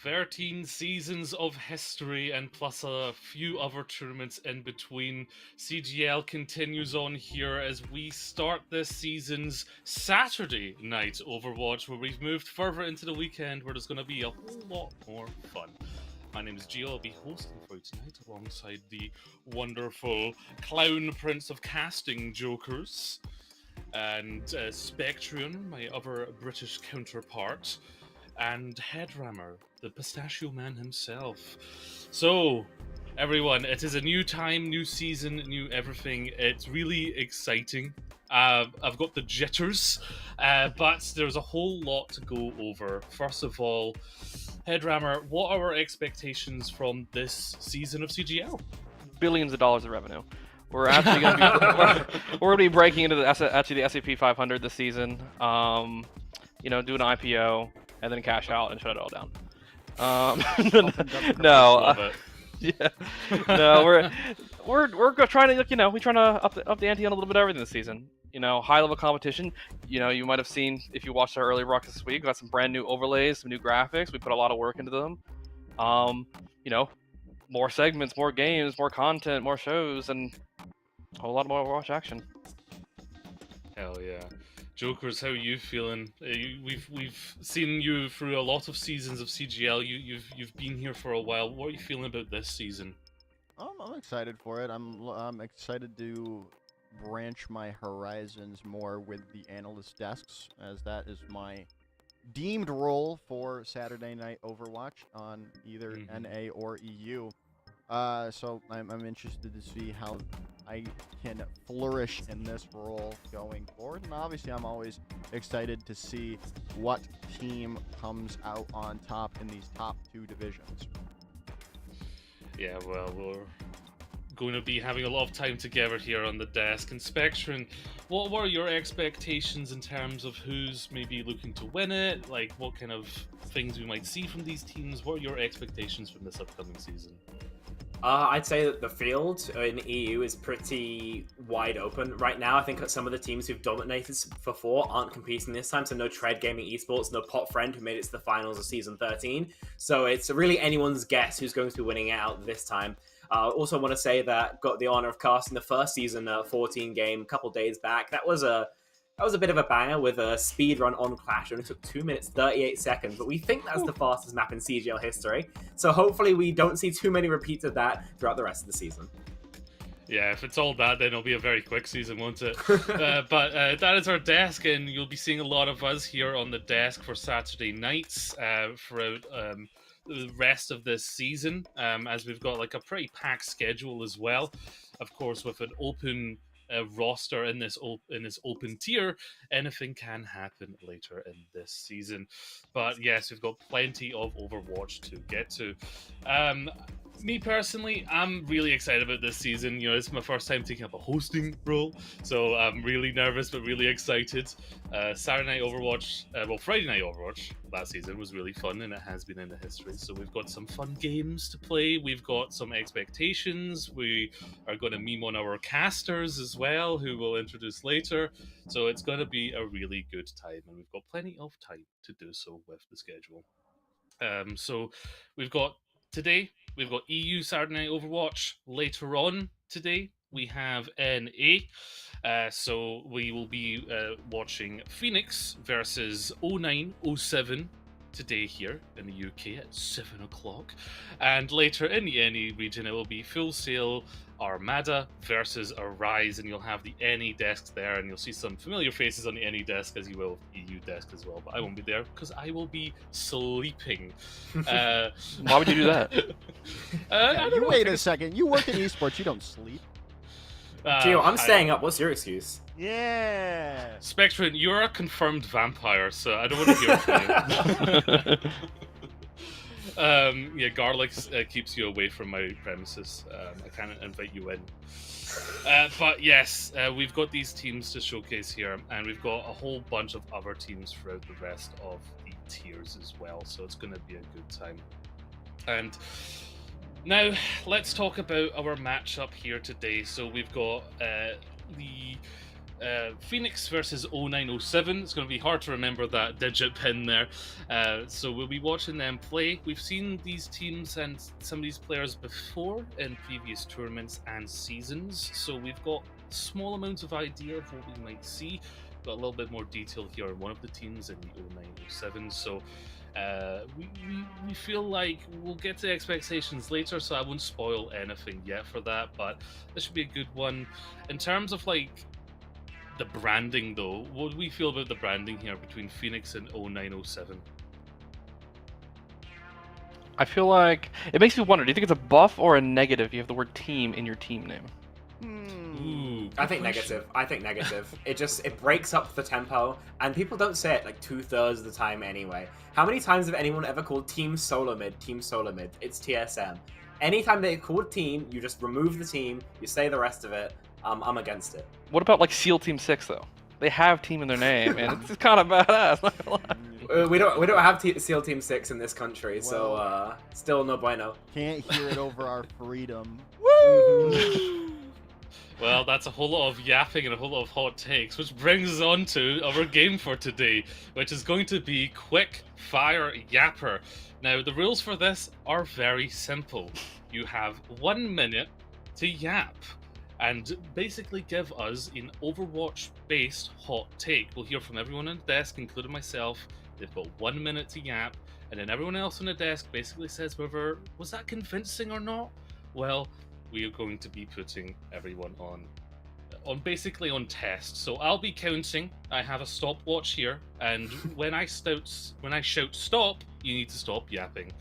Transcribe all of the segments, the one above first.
13 seasons of history and plus a few other tournaments in between. CGL continues on here as we start this season's Saturday night Overwatch, where we've moved further into the weekend where there's going to be a whole lot more fun. My name is Gio. I'll be hosting for you tonight alongside the wonderful Clown Prince of Casting Jokers and Spectrion, my other British counterpart, and Headrammer, the Pistachio Man himself. So, everyone, it is a new time, new season, new everything. It's really exciting. I've got the jitters, but there's a whole lot to go over. First of all, Headrammer, what are our expectations from this season of CGL? Billions of dollars of revenue. We're actually going to be we're going to be breaking into the S&P 500 this season. Do an IPO and then cash out and shut it all down. We're trying to up the ante on a little bit of everything this season. High level competition. You might have seen if you watched our early rock this week. Got some brand new overlays, some new graphics. We put a lot of work into them. More segments, more games, more content, more shows, and a whole lot more Overwatch action. Hell yeah. Jokers, how are you feeling? We've seen you through a lot of seasons of CGL. You've been here for a while. What are you feeling about this season? I'm excited for it. I'm excited to branch my horizons more with the analyst desks, as that is my deemed role for Saturday Night Overwatch on either NA or EU. So I'm interested to see how I can flourish in this role going forward. And obviously, I'm always excited to see what team comes out on top in these top two divisions. Yeah, well, we're going to be having a lot of time together here on the desk. And Spectrum, what were your expectations in terms of who's maybe looking to win it? Like, what kind of things we might see from these teams? What are your expectations from this upcoming season? I'd say that the field in EU is pretty wide open right now. I think some of the teams who've dominated before aren't competing this time. So no Tread Gaming Esports, no Pot Friend, who made it to the finals of Season 13. So it's really anyone's guess who's going to be winning it out this time. Also want to say that got the honor of casting the first Season 14 game a couple days back. That was a bit of a banger with a speed run on Clash. It only took 2 minutes 38 seconds, but we think that's the fastest map in CGL history. So hopefully we don't see too many repeats of that throughout the rest of the season. Yeah, if it's all that, then it'll be a very quick season, won't it? But that is our desk, and you'll be seeing a lot of us here on the desk for Saturday nights throughout the rest of this season, as we've got like a pretty packed schedule as well. Of course, with an open roster in this open tier, anything can happen later in this season. But yes, we've got plenty of Overwatch to get to. Me personally, I'm really excited about this season. It's my first time taking up a hosting role, so I'm really nervous but really excited. Saturday Night Overwatch, Friday Night Overwatch last season was really fun, and it has been in the history. So we've got some fun games to play. We've got some expectations. We are going to meme on our casters as well, who we'll introduce later. So it's going to be a really good time, and we've got plenty of time to do so with the schedule. So we've got today, we've got EU Saturday Night Overwatch. Later on today, we have NA. So we will be watching Phoenix versus 0907 today here in the UK at 7 o'clock. And later in the NA region, it will be Full Sail Armada versus Arise, and you'll have the NA desks there, and you'll see some familiar faces on the NA desk, as you will EU desk as well, but I won't be there because I will be sleeping. Why would you do that? Wait a second. You work in esports, you don't sleep. Gio, I'm staying up. What's your excuse? Yeah. Spectrum, you're a confirmed vampire, so I don't want to hear from you. Garlic keeps you away from my premises. I can't invite you in. But yes, we've got these teams to showcase here, and we've got a whole bunch of other teams throughout the rest of the tiers as well, so it's going to be a good time. And now, let's talk about our matchup here today. So we've got the Phoenix versus 0907. It's going to be hard to remember that digit pin there. So we'll be watching them play. We've seen these teams and some of these players before in previous tournaments and seasons. So we've got small amounts of idea of what we might see. Got a little bit more detail here on one of the teams in the 0907. So we feel like we'll get to expectations later, so I won't spoil anything yet for that, but this should be a good one. In terms of like the branding though, what do we feel about the branding here between Phoenix and 0907? I feel like it makes me wonder, do you think it's a buff or a negative you have the word team in your team name? Ooh, I think negative. I think negative. It breaks up the tempo, and people don't say it like 2/3 of the time anyway. How many times have anyone ever called Team Solo Mid Team Solo Mid? It's TSM. Anytime they call team, you just remove the team, you say the rest of it. I'm against it. What about like SEAL Team 6 though? They have team in their name, and it's kind of badass. Not gonna lie. We don't have SEAL Team 6 in this country, so still no bueno. Can't hear it over our freedom. Well, that's a whole lot of yapping and a whole lot of hot takes, which brings us on to our game for today, which is going to be Quick Fire Yapper. Now, the rules for this are very simple. You have 1 minute to yap and basically give us an Overwatch-based hot take. We'll hear from everyone on the desk, including myself. They've got 1 minute to yap, and then everyone else on the desk basically says whether, was that convincing or not? Well, we are going to be putting everyone on basically on test. So I'll be counting. I have a stopwatch here, and when I shout stop, you need to stop yapping.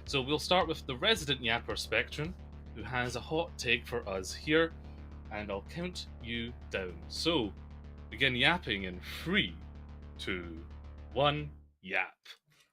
So we'll start with the resident yapper Spectrum, who has a hot take for us here, and I'll count you down. So begin yapping in 3, 2, 1, yap.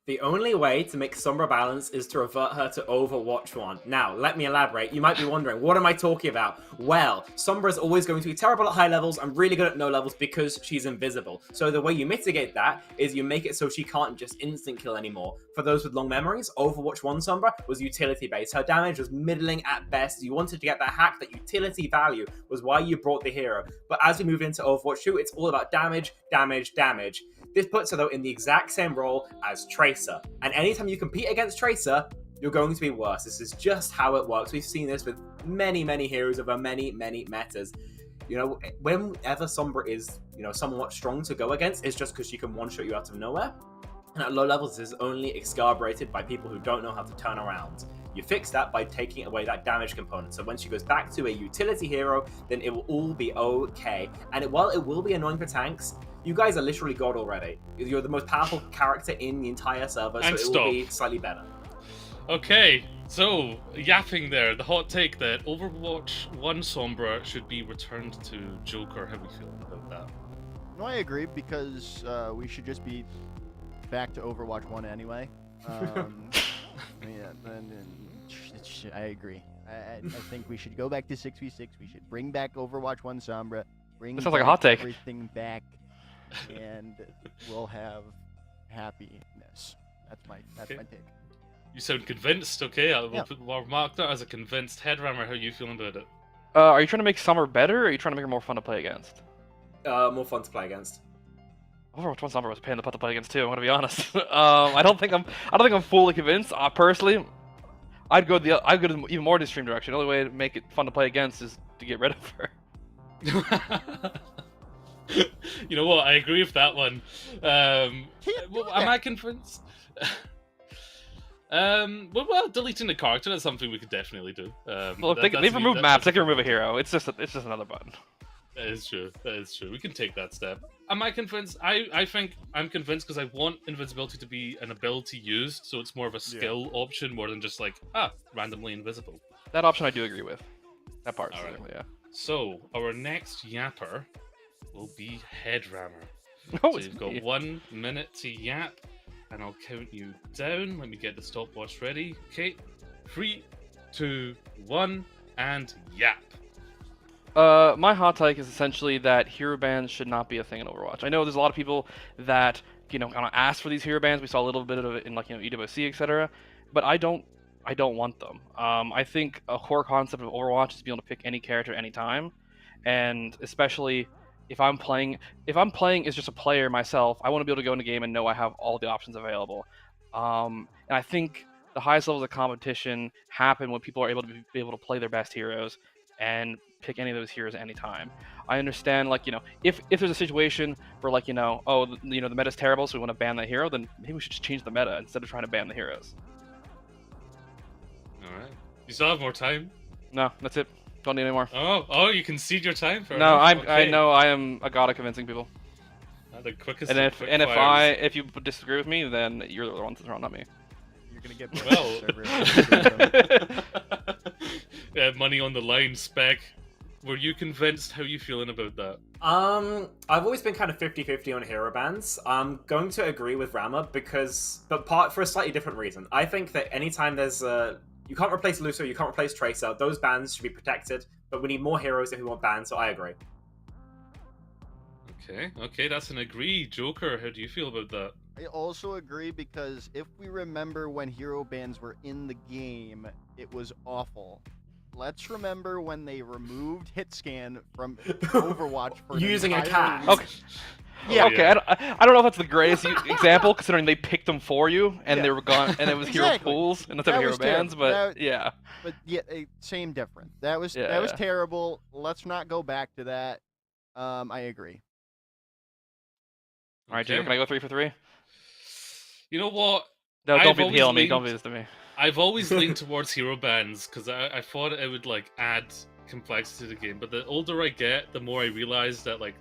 The only way to make Sombra balance is to revert her to Overwatch 1. Now, let me elaborate. You might be wondering, what am I talking about? Well, Sombra is always going to be terrible at high levels and really good at no levels because she's invisible. So the way you mitigate that is you make it so she can't just instant kill anymore. For those with long memories, Overwatch 1 Sombra was utility based. Her damage was middling at best. You wanted to get that hack, that utility value was why you brought the hero. But as we move into Overwatch 2, it's all about damage, damage, damage. This puts her, though, in the exact same role as Tracer. And anytime you compete against Tracer, you're going to be worse. This is just how it works. We've seen this with many, many heroes over many, many metas. You know, whenever Sombra is, somewhat strong to go against, it's just because she can one-shot you out of nowhere. And at low levels, this is only excarcerated by people who don't know how to turn around. You fix that by taking away that damage component. So when she goes back to a utility hero, then it will all be okay. And while it will be annoying for tanks, you guys are literally God already. You're the most powerful character in the entire server, so it will be slightly better. Okay, so yapping there, the hot take that Overwatch 1 Sombra should be returned to Joker. How are we feeling about that? No, I agree, because we should just be back to Overwatch 1 anyway. I agree. I think we should go back to 6v6. We should bring back Overwatch 1 Sombra. Bring That sounds like a hot take. everything back, and we'll have happiness. That's my take. You sound convinced. Okay, I'll Yeah. mark that as a convinced. Headrammer, how are you feeling about it? Are you trying to make Summer better, or are you trying to make her more fun to play against? More fun to play against. Overwatch 1 Summer was a pain in the butt to play against too. I'm gonna be honest. I don't think I'm fully convinced. Personally, I'd go even more to the extreme direction. The only way to make it fun to play against is to get rid of her. You know what? I agree with that one. Am I convinced? Well, deleting the character, that's something we could definitely do. Well, if they've removed maps, they can remove a hero. It's just another button. That is true. We can take that step. Am I convinced? I think I'm convinced because I want invincibility to be an ability used, so it's more of a skill option more than just like, randomly invisible. That option I do agree with. That part, All right. yeah. So, our next yapper will be Headrammer. Oh, So it's you've got 1 minute to yap, and I'll count you down. Let me get the stopwatch ready. Okay, 3, 2, 1, and yap. My hot take is essentially that hero bans should not be a thing in Overwatch. I know there's a lot of people that kind of ask for these hero bans. We saw a little bit of it in EWC, etc. But I don't want them. I think a core concept of Overwatch is being able to pick any character at any time, and especially if I'm playing as just a player myself, I want to be able to go in the game and know I have all the options available. And I think the highest levels of competition happen when people are able to be able to play their best heroes and pick any of those heroes at any time. I understand, like, if there's a situation where, like, oh, the meta's terrible, so we want to ban that hero, then maybe we should just change the meta instead of trying to ban the heroes. All right. You still have more time. No, that's it. Don't need any more. Oh, you concede your time for. No, I Okay. know I am a god at convincing people. The quickest. And of if quick and fires. if you disagree with me, then you're the ones that's wrong, not me. You're gonna get Well. server. Yeah, money on the line, Spec. Were you convinced? How are you feeling about that? I've always been kind of 50-50 on hero bans. I'm going to agree with Rama but for a slightly different reason. I think that anytime there's you can't replace Lucio, you can't replace Tracer, those bans should be protected, but we need more heroes if we want bans, so I agree. Okay, that's an agree. Joker, how do you feel about that? I also agree because if we remember when hero bans were in the game, it was awful. Let's remember when they removed hit scan from Overwatch for Using a entire cat. Okay. Yeah. Okay, I don't know if that's the greatest example, considering they picked them for you and they were gone, and it was hero Exactly. pools and instead of That hero was bans. terrible. But yeah, But yeah, same difference. That was Yeah. terrible. Let's not go back to that. I agree. all right, Okay. Junior, can I go 3 for 3? You know what? No, I've don't be always healing me. leaned- Don't do this to me. I've always leaned towards hero bans because I thought it would like add complexity to the game. But the older I get, the more I realize that like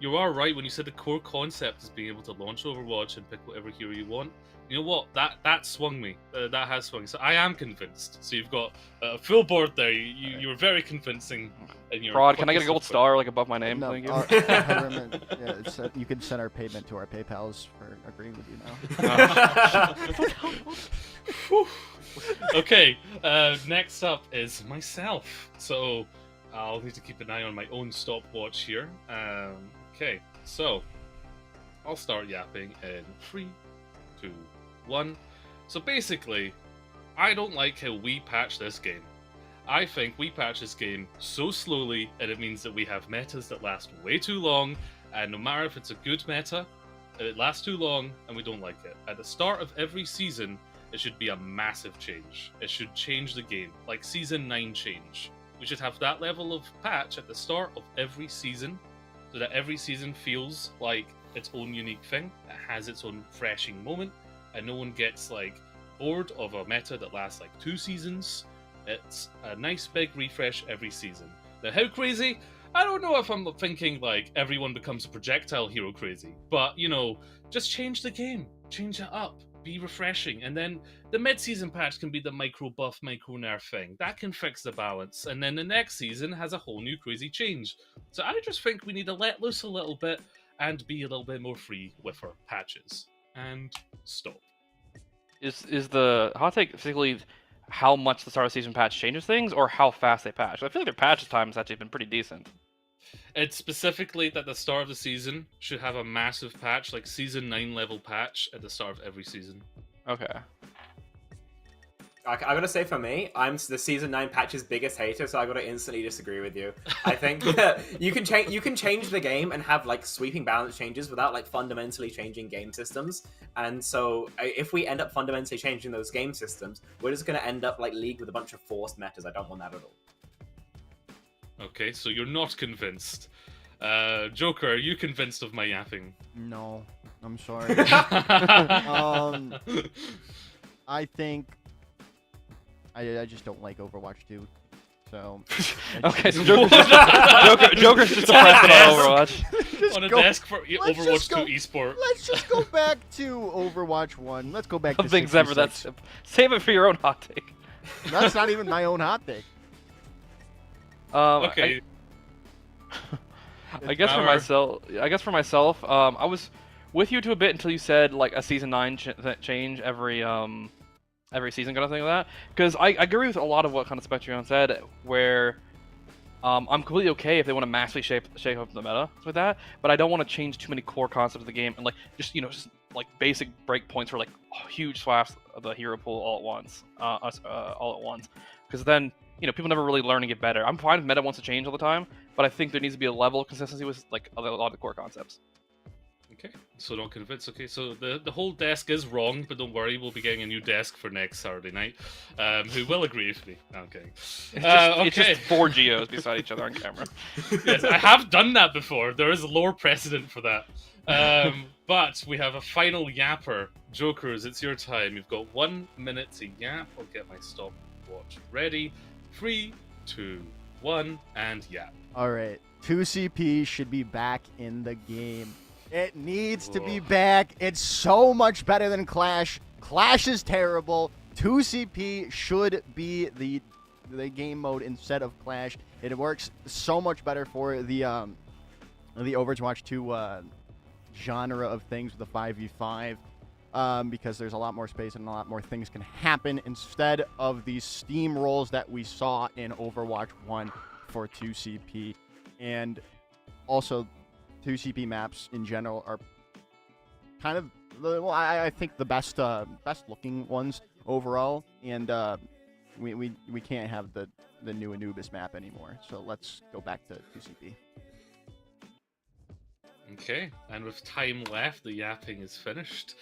you are right when you said the core concept is being able to launch Overwatch and pick whatever hero you want. You know what? That swung me. That has swung. So I am convinced. So you've got a full board there. You were very convincing. In your Fraud, can I get a quickest gold of- star like above my name? No, Thank you. you can send our payment to our PayPal's for agreeing with you now. Whew. Okay, next up is myself. So I'll need to keep an eye on my own stopwatch here. Okay, so I'll start yapping in 3, 2, 1. So basically, I don't like how we patch this game. I think we patch this game so slowly, and it means that we have metas that last way too long, and no matter if it's a good meta, it lasts too long, and we don't like it. At the start of every season, it should be a massive change. It should change the game, like Season 9 change. We should have that level of patch at the start of every season, so that every season feels like its own unique thing. It has its own refreshing moment, and no one gets like bored of a meta that lasts like 2 seasons. It's a nice big refresh every season. Now, how crazy? I don't know if I'm thinking like everyone becomes a projectile hero crazy, but just change the game, change it up, be refreshing, and then the mid-season patch can be the micro buff, micro nerf thing. That can fix the balance, and then the next season has a whole new crazy change. So I just think we need to let loose a little bit and be a little bit more free with our patches. And stop. Is the hot take particularly how much the start of season patch changes things, or how fast they patch? I feel like their patch time has actually been pretty decent. It's specifically that the start of the season should have a massive patch, like Season 9 level patch at the start of every season. Okay. I gotta say, for me, I'm the Season 9 patch's biggest hater, so I gotta instantly disagree with you. I think that you can change the game and have like sweeping balance changes without like fundamentally changing game systems. And so if we end up fundamentally changing those game systems, we're just gonna end up like League with a bunch of forced metas. I don't want that at all. Okay, so you're not convinced. Joker, are you convinced of my yapping? No, I'm sorry. I think I just don't like Overwatch 2. So Okay, so Joker's just depressed about Overwatch. Just On a go- desk for let's Overwatch just 2 go- esport. Let's just go back to Overwatch 1. Let's go back to Nothing's ever that 66. simple. Save it for your own hot take. That's not even my own hot take. Okay, I guess for Power. myself, I was with you to a bit until you said like a season 9 change every season kind of thing like that. Because I agree with a lot of what kind of Spectrum said, where I'm completely okay if they want to massively shape up the meta with that, but I don't want to change too many core concepts of the game and like just like basic breakpoints for like huge swaths of the hero pool all at once, because then people never really learn and get better. I'm fine if meta wants to change all the time, but I think there needs to be a level of consistency with like a lot of the core concepts. Okay, so not convinced. Okay, so the whole desk is wrong, but don't worry, we'll be getting a new desk for next Saturday night. Who will agree with me? No, I'm kidding. It's just 4 geos beside each other on camera. Yes, I have done that before. There is a lore precedent for that. But we have a final yapper. Jokers, it's your time. You've got 1 minute to yap. I'll get my stopwatch ready. 3, 2, 1, and yap. All right, 2CP should be back in the game. It needs to be back. It's so much better than Clash. Clash is terrible. 2CP should be the game mode instead of Clash. It works so much better for the Overwatch 2 genre of things with the 5v5 because there's a lot more space and a lot more things can happen instead of these steamrolls that we saw in Overwatch 1 for 2CP. And also 2CP maps in general are kind of, well, I think the best looking ones overall, and we can't have the new Anubis map anymore. So let's go back to 2CP. Okay, and with time left, the yapping is finished.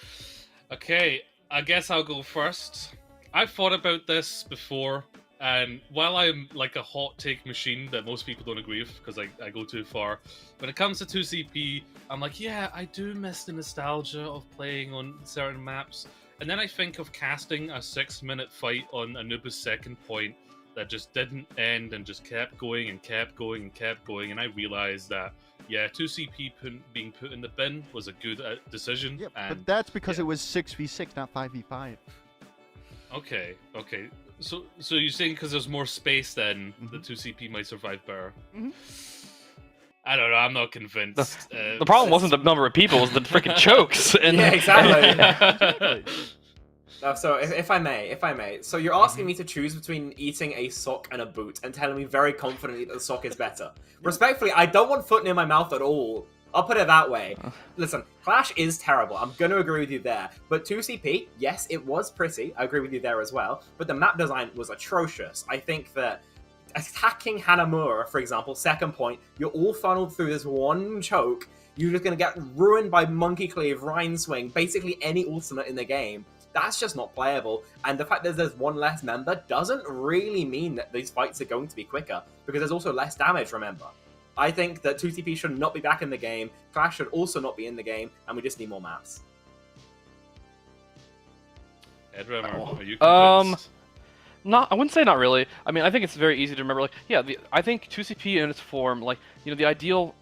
Okay, I guess I'll go first. I've thought about this before. And while I'm like a hot take machine that most people don't agree with because I go too far, when it comes to 2CP, I'm like, yeah, I do miss the nostalgia of playing on certain maps. And then I think of casting a 6-minute fight on Anubis' second point that just didn't end and just kept going and kept going and kept going. And I realized that, yeah, 2CP being put in the bin was a good decision. Yeah, and, but that's because it was 6v6, not 5v5. Okay. So you're saying because there's more space, then the 2CP might survive better? Mm-hmm. I don't know. I'm not convinced. The problem wasn't the number of people; it was the freaking chokes. And Yeah, exactly. So if I may, so you're asking me to choose between eating a sock and a boot, and telling me very confidently that the sock is better. Respectfully, I don't want foot near my mouth at all. I'll put it that way. Listen, Clash is terrible. I'm going to agree with you there. But 2CP, yes, it was pretty. I agree with you there as well. But the map design was atrocious. I think that attacking Hanamura, for example, second point, you're all funneled through this one choke. You're just going to get ruined by Monkey Cleave, Rhine Swing, basically any ultimate in the game. That's just not playable. And the fact that there's one less member doesn't really mean that these fights are going to be quicker. Because there's also less damage, remember. I think that 2CP should not be back in the game. Clash should also not be in the game, and we just need more maps. Edwin, are you convinced? I wouldn't say not really. I mean, I think it's very easy to remember. Like, yeah, I think 2CP in its form, like, you know, the ideal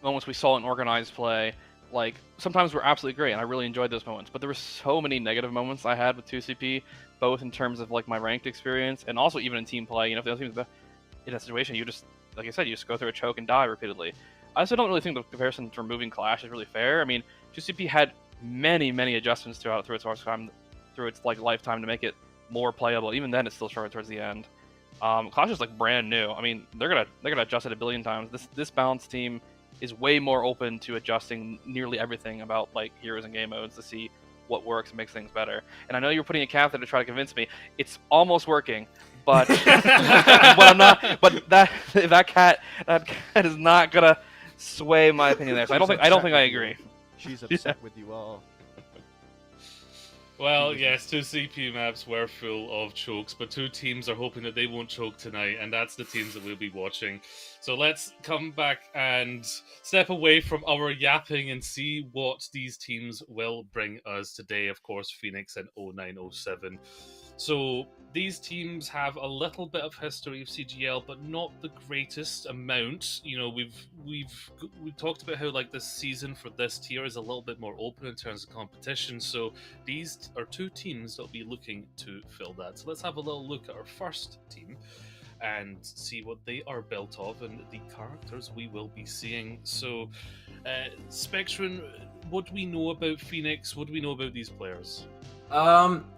moments we saw in organized play, like, sometimes were absolutely great, and I really enjoyed those moments. But there were so many negative moments I had with 2CP, both in terms of like my ranked experience and also even in team play. You know, if the other team's in a situation, you just, like I said, you just go through a choke and die repeatedly. I also don't really think the comparison to removing Clash is really fair. I mean, 2CP had many adjustments through its like lifetime to make it more playable. Even then, it still struggled towards the end. Clash is like brand new. I mean, they're gonna adjust it a billion times. This balanced team is way more open to adjusting nearly everything about like heroes and game modes to see what works and makes things better. And I know you're putting a cap there to try to convince me. It's almost working. But but I'm not. But that cat is not gonna sway my opinion there. So I don't think I agree. She's upset with you all. Well, yes, 2CP maps were full of chokes, but two teams are hoping that they won't choke tonight, and that's the teams that we'll be watching. So let's come back and step away from our yapping and see what these teams will bring us today. Of course, Phoenix and 0907. So these teams have a little bit of history of CGL, but not the greatest amount. You know, we've talked about how like this season for this tier is a little bit more open in terms of competition. So these are two teams that'll be looking to fill that. So let's have a little look at our first team and see what they are built of and the characters we will be seeing. So, Spectrum, what do we know about Phoenix? What do we know about these players?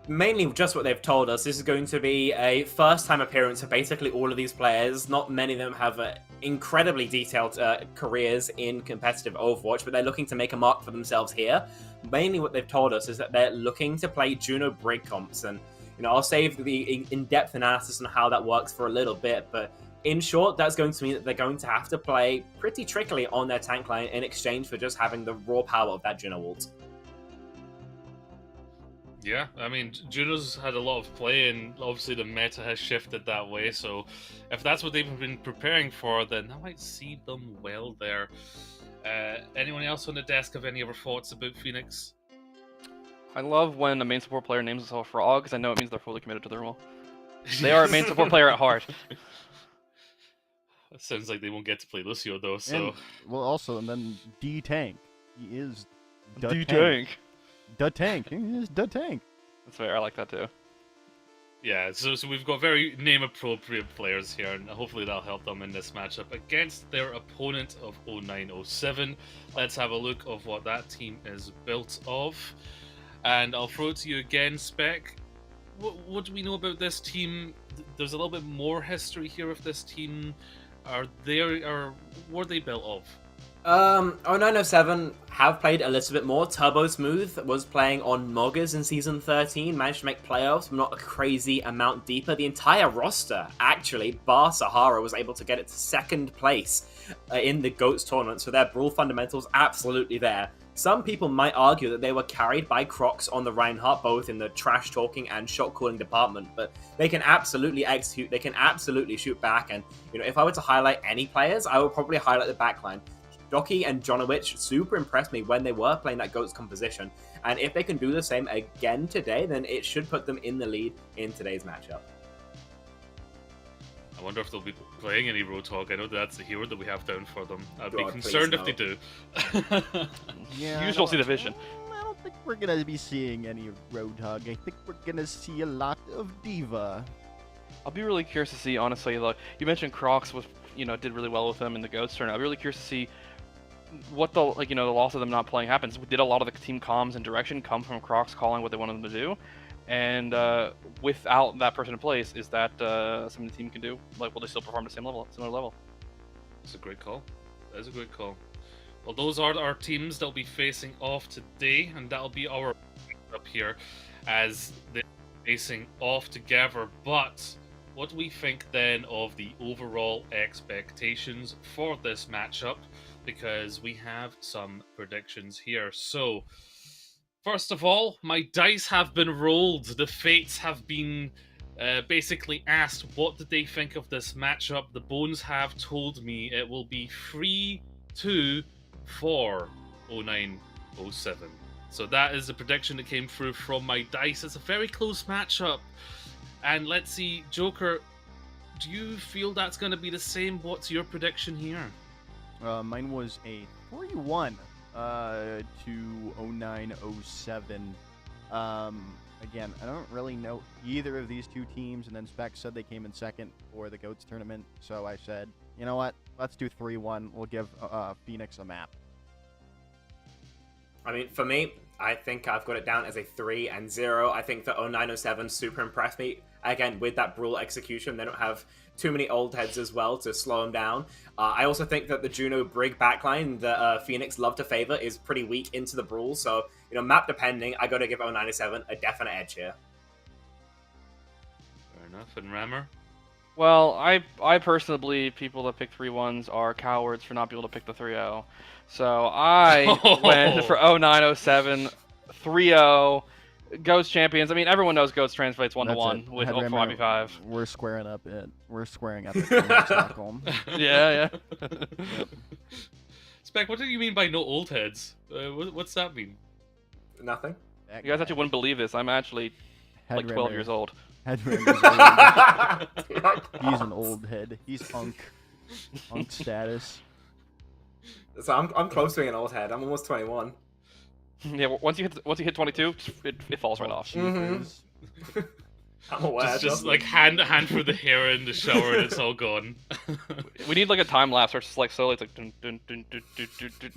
Mainly just what they've told us. This is going to be a first-time appearance for basically all of these players. Not many of them have incredibly detailed careers in competitive Overwatch, but they're looking to make a mark for themselves here. Mainly what they've told us is that they're looking to play Juno Brig comps, and you know, I'll save the in-depth analysis on how that works for a little bit, but In short, that's going to mean that they're going to have to play pretty trickily on their tank line in exchange for just having the raw power of that Juno ult. Yeah, I mean, Juno's had a lot of play, and obviously the meta has shifted that way, so if that's what they've been preparing for, then that might see them well there. Anyone else on the desk have any other thoughts about Phoenix? I love when a main support player names himself Frog, because I know it means they're fully committed to their role. They are a main support player at heart. It sounds like they won't get to play Lucio, though, so... And, well, also, and then D-Tank. He is the tank. D-Tank. The tank. He is the tank. That's fair, I like that too. Yeah, so we've got very name-appropriate players here, and hopefully that'll help them in this matchup against their opponent of 0907. Let's have a look of what that team is built of. And I'll throw it to you again, Spec. What do we know about this team? There's a little bit more history here of this team. Were they built of? 0907 have played a little bit more. Turbo Smooth was playing on Moggers in Season 13, managed to make playoffs, but not a crazy amount deeper. The entire roster, actually, bar Sahara, was able to get it to second place in the GOATS tournament, so their Brawl fundamentals absolutely there. Some people might argue that they were carried by Crocs on the Reinhardt, both in the trash talking and shot calling department, but they can absolutely execute, they can absolutely shoot back, and if I were to highlight any players, I would probably highlight the backline. Doki and Jonowich super impressed me when they were playing that GOATS composition, and if they can do the same again today, then it should put them in the lead in today's matchup. I wonder if they'll be playing any Roadhog. I know that's the hero that we have down for them. I'd be God, concerned if please they do. Yeah, You still see the vision. I don't think we're going to be seeing any Roadhog. I think we're going to see a lot of D.Va. I'll be really curious to see, honestly, like, you mentioned Crocs was, did really well with them in the GOATS tournament. I'll be really curious to see what the loss of them not playing happens. Did a lot of the team comms and direction come from Crocs calling what they wanted them to do? And without that person in place, is that something the team can do? Like, will they still perform at the similar level? That's a great call. That is a great call. Well, those are our teams that'll be facing off today, and that'll be our up here as they're facing off together. But what do we think then of the overall expectations for this matchup? Because we have some predictions here. So, first of all, my dice have been rolled. The fates have been basically asked what did they think of this matchup. The bones have told me it will be 3-2 for 0907. So that is the prediction that came through from my dice. It's a very close matchup. And let's see, Joker, do you feel that's going to be the same? What's your prediction here? Mine was a 3-1 to 0907. Again, I don't really know either of these two teams, and then Spec said they came in second for the GOATS tournament, so I said, you know what, let's do 3-1. We'll give Phoenix a map. I mean, for me, I think I've got it down as a 3-0. I think that 0907 super impressed me. Again, with that Brawl execution, they don't have too many old heads as well to slow them down. I also think that the Juno Brig backline that Phoenix love to favor is pretty weak into the Brawl. So, map depending, I got to give 0907 a definite edge here. Fair enough. And Rammer? Well, I personally believe people that pick 3-1s are cowards for not being able to pick the 3-0. So I went for 0907, 3-0, GOATS champions. I mean, everyone knows GOATS translates 1-1 with 5v5. We're squaring up in Stockholm. Yeah. Spec, what do you mean by no old heads? What's that mean? Nothing. You guys actually wouldn't believe this. I'm actually like 12 years old. He's an old head. He's unk status. So I'm close to being an old head. I'm almost 21. Yeah, once you hit 22, it falls right off. Mm-hmm. I'm aware. Just like hand through the hair in the shower and it's all gone. We need like a time lapse where it's just like slowly. It's like dun, dun, dun, dun, dun, dun, dun.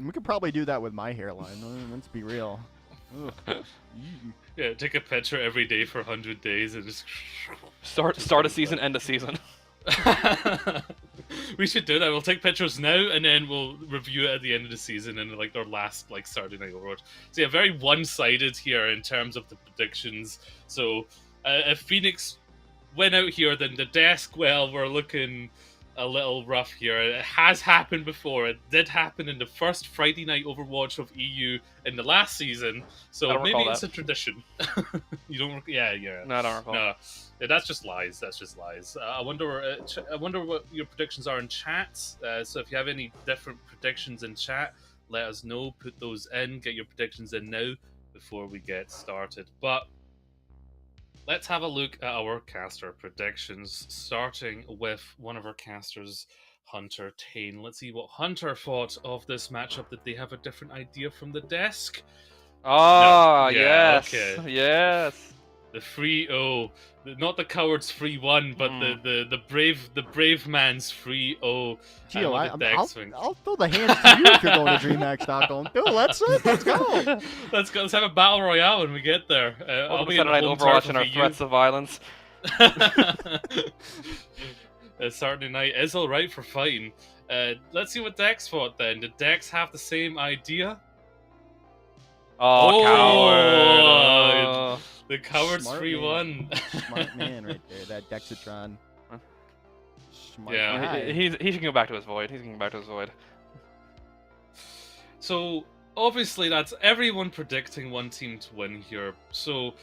We could probably do that with my hairline. Let's be real. Yeah, take a picture every day for 100 days and just start a season, end a season. We should do that. We'll take pictures now and then we'll review it at the end of the season and like their last Saturday Night Overwatch. So yeah, very one-sided here in terms of the predictions. So if Phoenix win out here, then the desk, well, we're looking a little rough here. It has happened before. It did happen in the first Friday night Overwatch of EU in the last season, I so don't maybe recall it's that. a tradition. You don't? Yeah. No, I don't recall. No, yeah, that's just lies. That's just lies. I wonder. I wonder what your predictions are in chat. So if you have any different predictions in chat, let us know. Put those in. Get your predictions in now before we get started. But let's have a look at our caster predictions, starting with one of our casters, Hunter Tane. Let's see what Hunter thought of this matchup. Did they have a different idea from the desk? Oh, Yeah, yes. okay. Yes. The 3-0, not the coward's 3-1, but the brave man's 3-0. Gio, Swing. I'll throw the hands to you if you're going to DreamHack Stockholm. Dude, let's go. Let's have a battle royale when we get there. I'll be in Saturday the Night home Overwatch turf and our of EU. threats of violence. Saturday night is alright for fighting. Let's see what Dex thought then. Did Dex have the same idea? Oh, coward. Oh, the coward's Smart 3-1. Smart man right there, that Dexatron. Smart Yeah. guy. He can go back to his void. So obviously that's everyone predicting one team to win here. So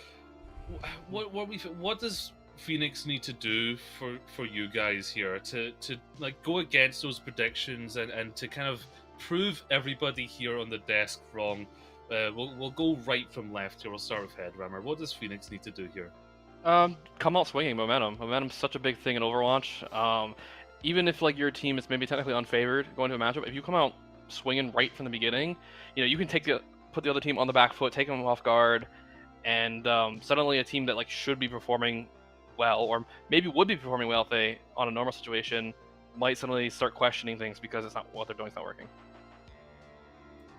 what does Phoenix need to do for you guys here to like go against those predictions and to kind of prove everybody here on the desk wrong? We'll go right from left here. We'll start with Headrammer. What does Phoenix need to do here? Come out swinging. Momentum's such a big thing in Overwatch. Even if like your team is maybe technically unfavored going to a matchup, if you come out swinging right from the beginning, you can put the other team on the back foot, take them off guard, and suddenly a team that like should be performing well, or maybe would be performing well if they on a normal situation, might suddenly start questioning things because it's not what they're doing is not working.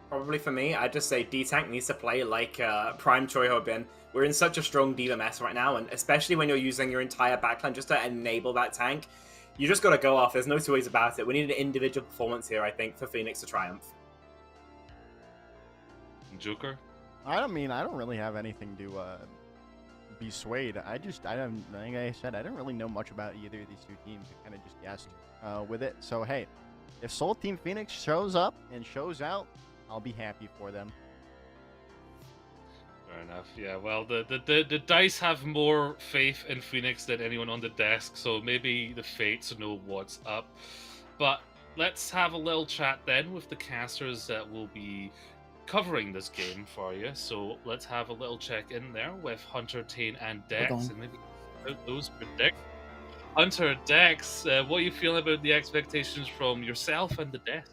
Probably for me, I'd just say D-Tank needs to play like Prime Choi Ho-bin. We're in such a strong diva mess right now, and especially when you're using your entire backline just to enable that tank, you just got to go off. There's no two ways about it. We need an individual performance here, I think, for Phoenix to triumph. Joker? I don't really have anything to be swayed. Like I said, I don't really know much about either of these two teams. I kind of just guessed with it. So, hey, if Soul Team Phoenix shows up and shows out, I'll be happy for them. Fair enough. Yeah. Well, the dice have more faith in Phoenix than anyone on the desk, so maybe the fates know what's up. But let's have a little chat then with the casters that will be covering this game for you. So let's have a little check in there with Hunter, Tane, and Dex, and maybe about those predict. Hunter, Dex, what are you feeling about the expectations from yourself and the desk?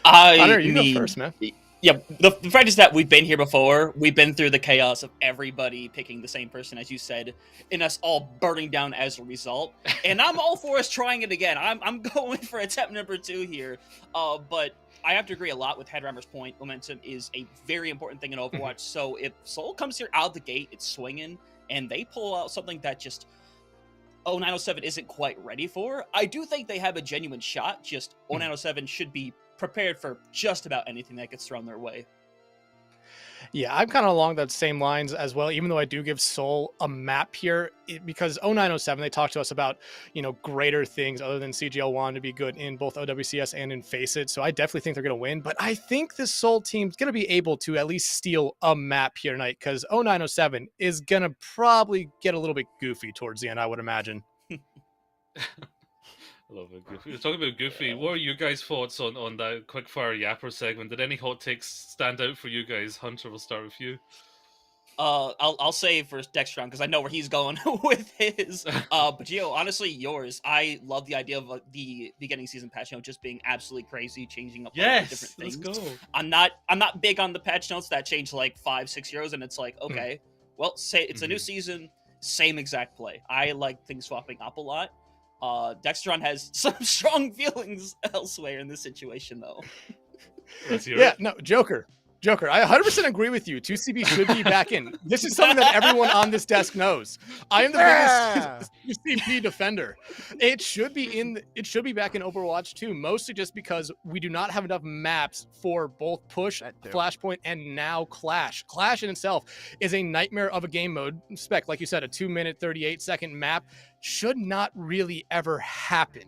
Hunter, you go first, man. Yeah, the fact is that we've been here before. We've been through the chaos of everybody picking the same person, as you said, and us all burning down as a result. And I'm all for us trying it again. I'm going for attempt number 2 here. But I have to agree a lot with Headrammer's point. Momentum is a very important thing in Overwatch. So if Soul comes here out the gate, it's swinging, and they pull out something that just 0907 isn't quite ready for, I do think they have a genuine shot. Just 0907 should be prepared for just about anything that gets thrown their way. Yeah, I'm kind of along that same lines as well, even though I do give Soul a map here, because 0907, they talked to us about, greater things other than CGL wanting to be good in both OWCS and in Face It. So I definitely think they're going to win, but I think this Soul team's going to be able to at least steal a map here tonight, because 0907 is going to probably get a little bit goofy towards the end, I would imagine. I love it, Goofy. Talking about Goofy, what are your guys' thoughts on that quickfire Yapper segment? Did any hot takes stand out for you guys? Hunter, we'll start with you. I'll say for Dextron because I know where he's going with his. But Gio, honestly, yours. I love the idea of the beginning season patch note just being absolutely crazy, changing up different things. Let's go. I'm not big on the patch notes that change like 5-6 euros, and it's like okay, well, say it's a new season, same exact play. I like things swapping up a lot. Dextron has some strong feelings elsewhere in this situation, though. Let's hear Yeah, it. no, Joker. Joker, I 100% agree with you. 2CB should be back in. This is something that everyone on this desk knows. I am the biggest 2CB defender. It should be back in Overwatch 2, mostly just because we do not have enough maps for both Push, Flashpoint, and now Clash. Clash in itself is a nightmare of a game mode. Spec, like you said, a 2-minute, 38-second map should not really ever happen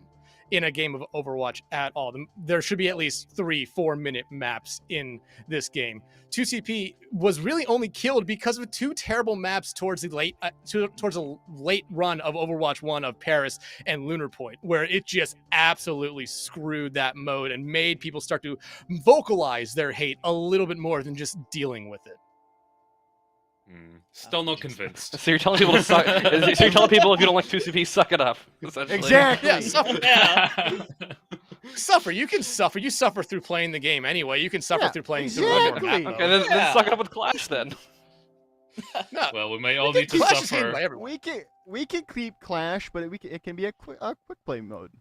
in a game of Overwatch at all. There should be at least 3-4 minute maps in this game. 2CP was really only killed because of 2 terrible maps towards the late run of Overwatch 1 of Paris and Lunar Point, where it just absolutely screwed that mode and made people start to vocalize their hate a little bit more than just dealing with it. Still not convinced. So you're telling people to suck. So you're telling people if you don't like 2CP, suck it up. Exactly. Yeah, suffer. Yeah. Suffer. You can suffer. You suffer through playing the game anyway. You can suffer through playing through one more map. Okay, then suck it up with Clash then. No, Well, we may all need to suffer. We can keep Clash, but it can be a quick play mode.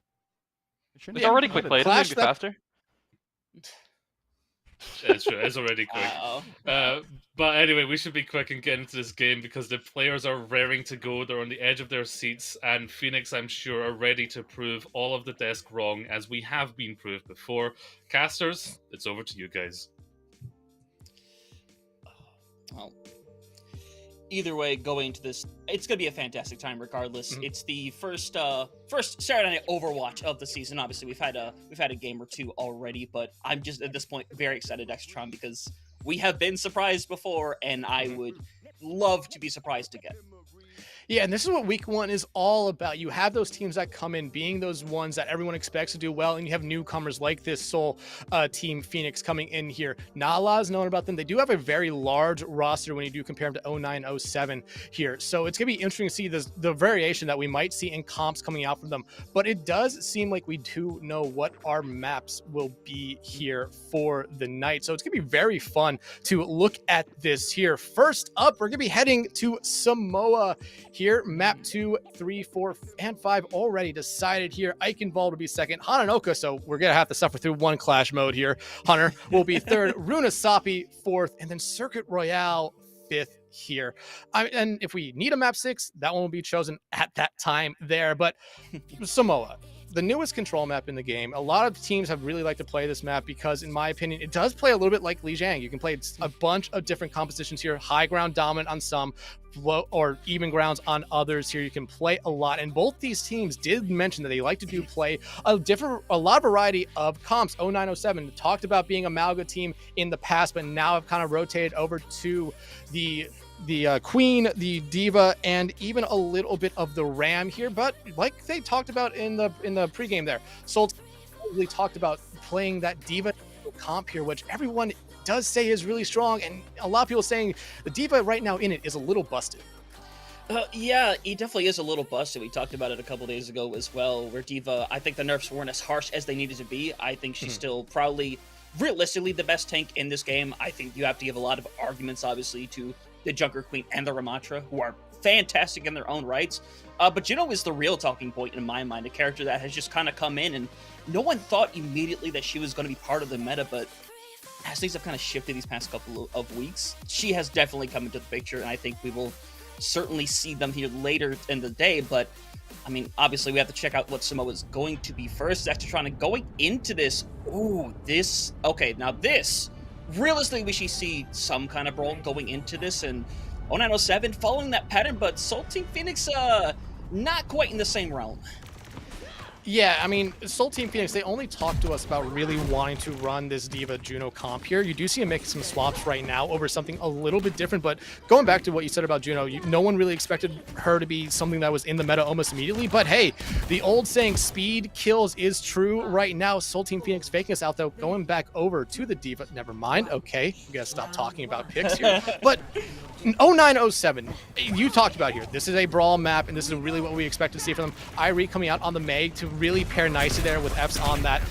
It's already quick play. Doesn't it be faster? It's true. It's already quick. But anyway, we should be quick and get into this game because the players are raring to go. They're on the edge of their seats, and Phoenix, I'm sure, are ready to prove all of the desk wrong, as we have been proved before. Casters, it's over to you guys. Well, either way, going into this, it's going to be a fantastic time regardless. Mm-hmm. It's the first Saturday Night Overwatch of the season. Obviously, we've had a game or two already, but I'm just at this point very excited, Extron, because we have been surprised before, and I would love to be surprised again. Yeah, and this is what week 1 is all about. You have those teams that come in being those ones that everyone expects to do well, and you have newcomers like this Seoul team Phoenix coming in here. Not a lot is known about them. They do have a very large roster when you do compare them to 09-07 here. So it's going to be interesting to see the variation that we might see in comps coming out from them. But it does seem like we do know what our maps will be here for the night. So it's going to be very fun to look at this here. First up, we're going to be heading to Samoa here. Map 2, 3, 4, and 5 already decided here. Eichenwald will be second. Hananoka, so we're going to have to suffer through one Clash mode here. Hunter will be third. Runasapi fourth. And then Circuit Royale fifth here. And if we need a map 6, that one will be chosen at that time there. But Samoa, the newest control map in the game. A lot of teams have really liked to play this map because, in my opinion, it does play a little bit like Lijiang. You can play a bunch of different compositions here. High ground dominant on some, or even grounds on others here. You can play a lot. And both these teams did mention that they like to play a lot of variety of comps. 09-07 talked about being a Malga team in the past, but now have kind of rotated over to the Queen, the Diva, and even a little bit of the Ram here. But like they talked about in the pregame there, Solt really talked about playing that Diva comp here, which everyone does say is really strong, and a lot of people saying the Diva right now in it is a little busted. Yeah, he definitely is a little busted. We talked about it a couple days ago as well, where Diva, I think the nerfs weren't as harsh as they needed to be. I think she's still probably realistically the best tank in this game. I think you have to give a lot of arguments, obviously, to the Junker Queen and the Ramatra, who are fantastic in their own rights. But Juno is the real talking point in my mind, a character that has just kind of come in, and no one thought immediately that she was going to be part of the meta, but as things have kind of shifted these past couple of weeks, she has definitely come into the picture, and I think we will certainly see them here later in the day. But I mean, obviously we have to check out what Samoa is going to be first. Extratron going into this. This realistically, we should see some kind of brawl going into this, and 09-07 following that pattern, but Soul Team Phoenix, not quite in the same realm. Yeah, I mean, Soul Team Phoenix, they only talked to us about really wanting to run this Diva Juno comp here. You do see him making some swaps right now over something a little bit different, but going back to what you said about Juno, no one really expected her to be something that was in the meta almost immediately, but hey, the old saying speed kills is true right now. Soul Team Phoenix faking us out though, going back over to the Diva. Never mind, okay, we gotta stop talking about picks here. But 09-07, you talked about here, this is a brawl map, and this is really what we expect to see from them. Irie coming out on the Meg to really pair nicely there with F's on that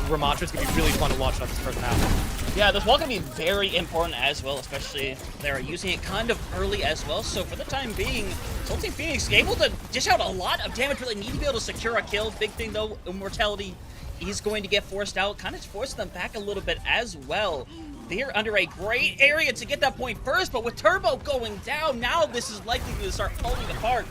Ramatra. It's going to be really fun to watch on this first half. Yeah, this wall can be very important as well, especially if they're using it kind of early as well. So for the time being, Soul Team Phoenix able to dish out a lot of damage, really need to be able to secure a kill. Big thing though, Immortality is going to get forced out, kind of forcing them back a little bit as well. They're under a great area to get that point first, but with Turbo going down, now this is likely to start falling apart.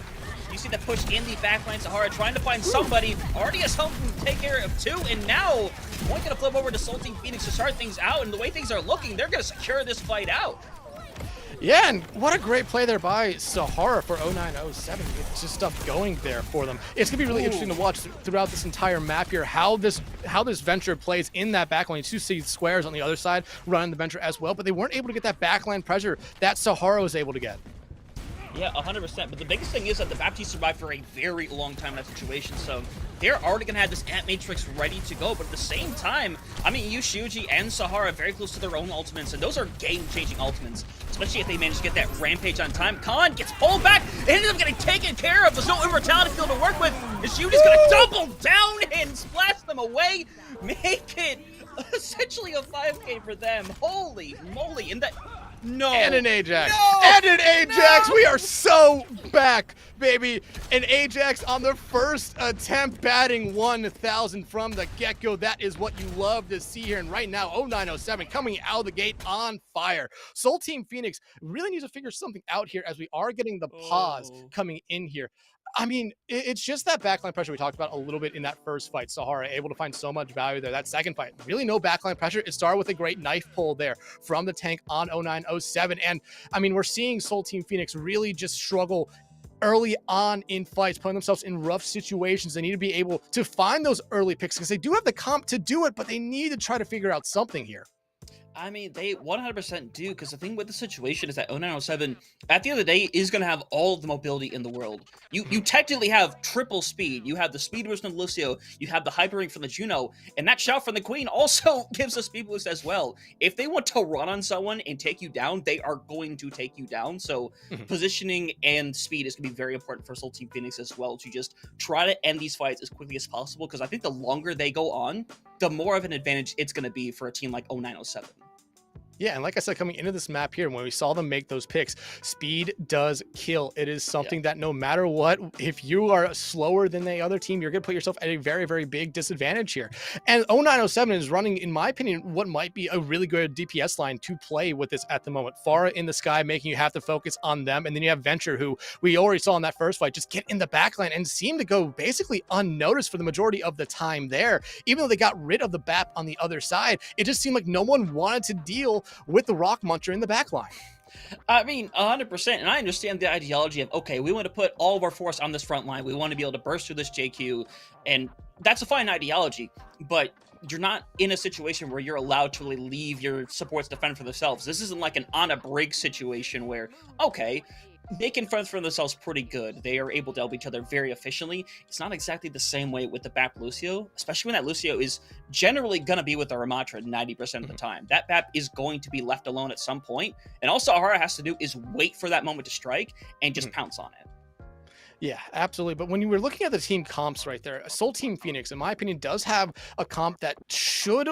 You see the push in the backline, Sahara trying to find somebody, already has helped him take care of two, and now one gonna flip over to Soul Team Phoenix to start things out, and the way things are looking, they're gonna secure this fight out. Yeah, and what a great play there by Sahara for 0907. It's just stuff going there for them. It's gonna be really interesting to watch throughout this entire map here how this Venture plays in that backline. You do see Squares on the other side running the Venture as well, but they weren't able to get that backline pressure that Sahara was able to get. Yeah, 100%. But the biggest thing is that the Baptiste survived for a very long time in that situation, so they're already going to have this Ant Matrix ready to go. But at the same time, I mean, Shuji and Sahara are very close to their own ultimates, and those are game-changing ultimates, especially if they manage to get that Rampage on time. Khan gets pulled back, ended up getting taken care of. There's no Immortality field to work with, and Shuji's going to double down and splash them away, make it essentially a 5K for them. Holy moly. And that... No. And an Ajax. No. And an Ajax. No. We are so back, baby. An Ajax on the first attempt, batting 1,000 from the get-go. That is what you love to see here. And right now, 0907 coming out of the gate on fire. Soul Team Phoenix really needs to figure something out here as we are getting the pause coming in here. I mean, it's just that backline pressure we talked about a little bit in that first fight. Sahara able to find so much value there. That second fight, really no backline pressure. It started with a great knife pull there from the tank on 0907. And I mean, we're seeing Soul Team Phoenix really just struggle early on in fights, putting themselves in rough situations. They need to be able to find those early picks because they do have the comp to do it, but they need to try to figure out something here. I mean, they 100% do, because the thing with the situation is that 0907, at the end of the day, is going to have all of the mobility in the world. You technically have triple speed. You have the speed boost from the Lucio, you have the hyper ring from the Juno, and that shout from the Queen also gives a speed boost as well. If they want to run on someone and take you down, they are going to take you down. So positioning and speed is going to be very important for Soul Team Phoenix as well, to just try to end these fights as quickly as possible, because I think the longer they go on, the more of an advantage it's going to be for a team like 0907. Yeah, and like I said, coming into this map here, when we saw them make those picks, speed does kill. It is something that no matter what, if you are slower than the other team, you're going to put yourself at a very, very big disadvantage here. And 0907 is running, in my opinion, what might be a really good DPS line to play with this at the moment. Pharah in the sky, making you have to focus on them. And then you have Venture, who we already saw in that first fight, just get in the backline and seem to go basically unnoticed for the majority of the time there. Even though they got rid of the BAP on the other side, it just seemed like no one wanted to deal with the Rock Muncher in the backline. I mean, 100%, and I understand the ideology of, okay, we want to put all of our force on this front line, we want to be able to burst through this JQ, and that's a fine ideology, but you're not in a situation where you're allowed to really leave your supports defend for themselves. This isn't like an on a break situation where, okay, they can fend for themselves pretty good. They are able to help each other very efficiently. It's not exactly the same way with the BAP Lucio, especially when that Lucio is generally going to be with the Ramatra 90% of the time. That BAP is going to be left alone at some point, and all Sahara has to do is wait for that moment to strike and just pounce on it. Yeah, absolutely. But when you were looking at the team comps right there, Soul Team Phoenix, in my opinion, does have a comp that should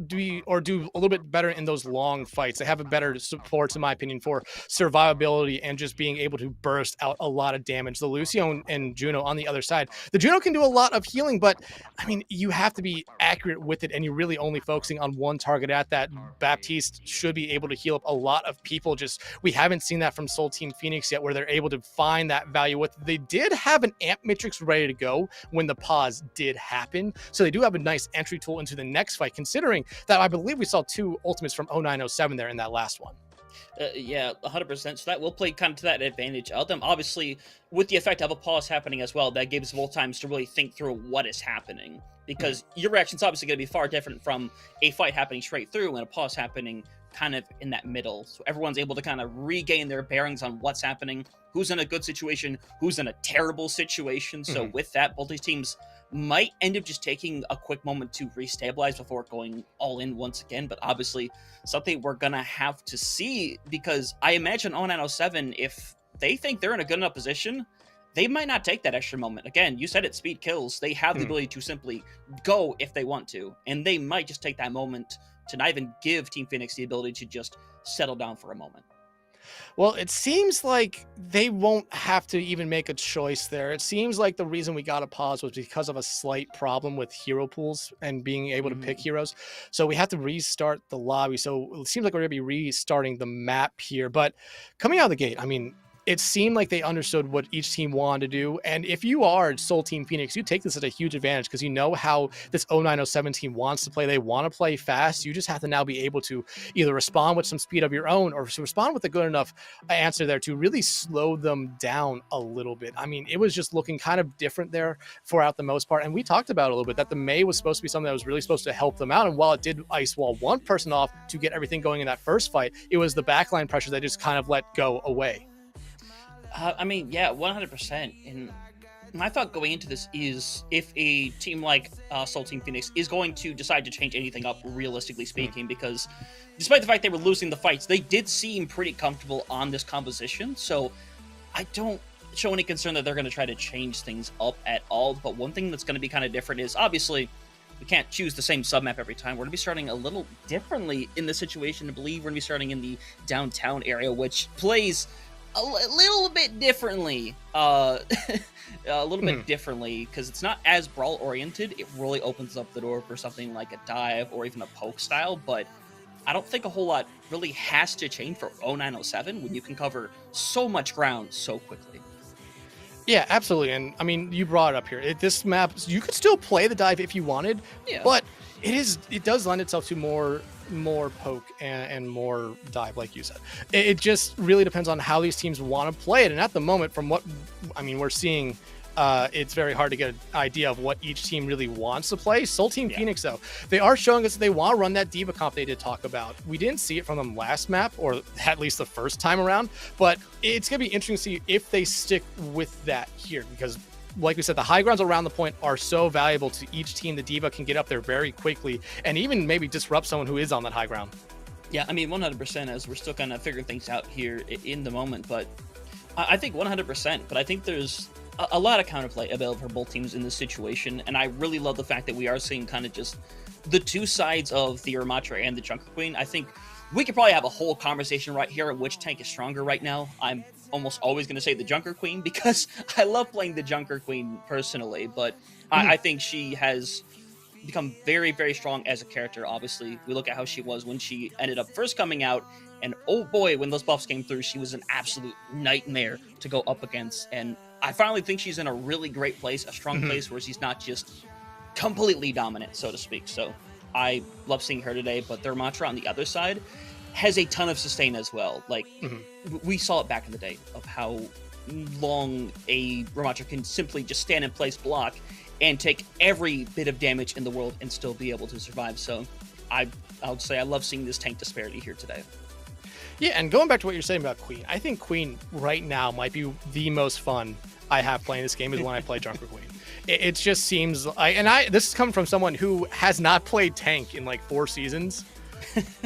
do a little bit better in those long fights. They have a better support, in my opinion, for survivability and just being able to burst out a lot of damage. The Lucio and Juno on the other side. The Juno can do a lot of healing, but I mean, you have to be accurate with it, and you're really only focusing on one target at that. Baptiste should be able to heal up a lot of people. Just we haven't seen that from Soul Team Phoenix yet, where they're able to find that value with the. They did have an amp matrix ready to go when the pause did happen. So they do have a nice entry tool into the next fight, considering that I believe we saw two ultimates from 0907 there in that last one. Yeah, 100%. So that will play kind of to that advantage of them. Obviously, with the effect of a pause happening as well, that gives both times to really think through what is happening. Because your reaction's obviously going to be far different from a fight happening straight through and a pause happening kind of in that middle. So everyone's able to kind of regain their bearings on what's happening, who's in a good situation, who's in a terrible situation. So with that, both these teams might end up just taking a quick moment to restabilize before going all in once again. But obviously something we're going to have to see, because I imagine 0907, if they think they're in a good enough position, they might not take that extra moment. Again, you said it, speed kills. They have the ability to simply go if they want to, and they might just take that moment to not even give Team Phoenix the ability to just settle down for a moment. Well, it seems like they won't have to even make a choice there. It seems like the reason we got a pause was because of a slight problem with hero pools and being able to pick heroes. So we have to restart the lobby. So it seems like we're going to be restarting the map here. But coming out of the gate, I mean, it seemed like they understood what each team wanted to do. And if you are Soul Team Phoenix, you take this as a huge advantage because you know how this 0907 team wants to play. They want to play fast. You just have to now be able to either respond with some speed of your own or to respond with a good enough answer there to really slow them down a little bit. I mean, it was just looking kind of different there throughout the most part. And we talked about a little bit that the May was supposed to be something that was really supposed to help them out. And while it did ice wall one person off to get everything going in that first fight, it was the backline pressure that just kind of let go away. I mean, yeah, 100%. And my thought going into this is if a team like Soul Team Phoenix is going to decide to change anything up, realistically speaking, because despite the fact they were losing the fights, they did seem pretty comfortable on this composition. So I don't show any concern that they're going to try to change things up at all. But one thing that's going to be kind of different is obviously we can't choose the same submap every time. We're going to be starting a little differently in this situation. I believe we're going to be starting in the downtown area, which plays a little bit differently, because it's not as brawl oriented. It really opens up the door for something like a dive or even a poke style, but I don't think a whole lot really has to change for 0907 when you can cover so much ground so quickly. Yeah, absolutely. And I mean, you brought it up here. This map, you could still play the dive if you wanted, but it does lend itself to more poke and more dive, like you said. It just really depends on how these teams want to play it. And at the moment, from what I mean, we're seeing, it's very hard to get an idea of what each team really wants to play. Soul Team Phoenix, though, they are showing us that they want to run that Diva comp they did talk about. We didn't see it from them last map, or at least the first time around, but it's going to be interesting to see if they stick with that here, because like we said, the high grounds around the point are so valuable to each team. The Diva can get up there very quickly and even maybe disrupt someone who is on that high ground. Yeah, I mean, 100%, as we're still kind of figuring things out here in the moment, but I think 100%, but I think there's a lot of counterplay available for both teams in this situation, and I really love the fact that we are seeing kind of just the two sides of the Ramatra and the Junker Queen. I think we could probably have a whole conversation right here on which tank is stronger right now. I'm almost always going to say the Junker Queen because I love playing the Junker Queen personally, but I think she has become very, very strong as a character. Obviously, we look at how she was when she ended up first coming out, and oh boy, when those buffs came through, she was an absolute nightmare to go up against, and I finally think she's in a really great place, a strong place where she's not just completely dominant, so to speak. So I love seeing her today, but the Ramatra on the other side has a ton of sustain as well. Like, we saw it back in the day of how long a Ramatra can simply just stand in place, block, and take every bit of damage in the world and still be able to survive. So I would say I love seeing this tank disparity here today. Yeah, and going back to what you're saying about Queen, I think Queen right now might be the most fun I have playing this game is when I play Junker Queen. It just seems like, this is coming from someone who has not played tank in like 4 seasons.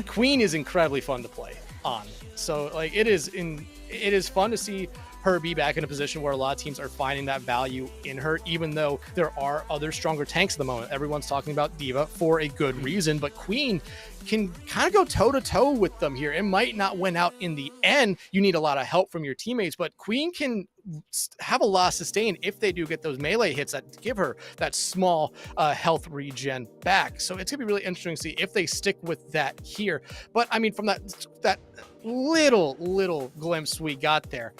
Queen is incredibly fun to play on. So like it is fun to see her be back in a position where a lot of teams are finding that value in her, even though there are other stronger tanks at the moment. Everyone's talking about Diva for a good reason, but Queen can kind of go toe-to-toe with them here. It might not win out in the end. You need a lot of help from your teammates, but Queen can have a lot of sustain if they do get those melee hits that give her that small health regen back. So it's gonna be really interesting to see if they stick with that here. But I mean, from that little glimpse we got there,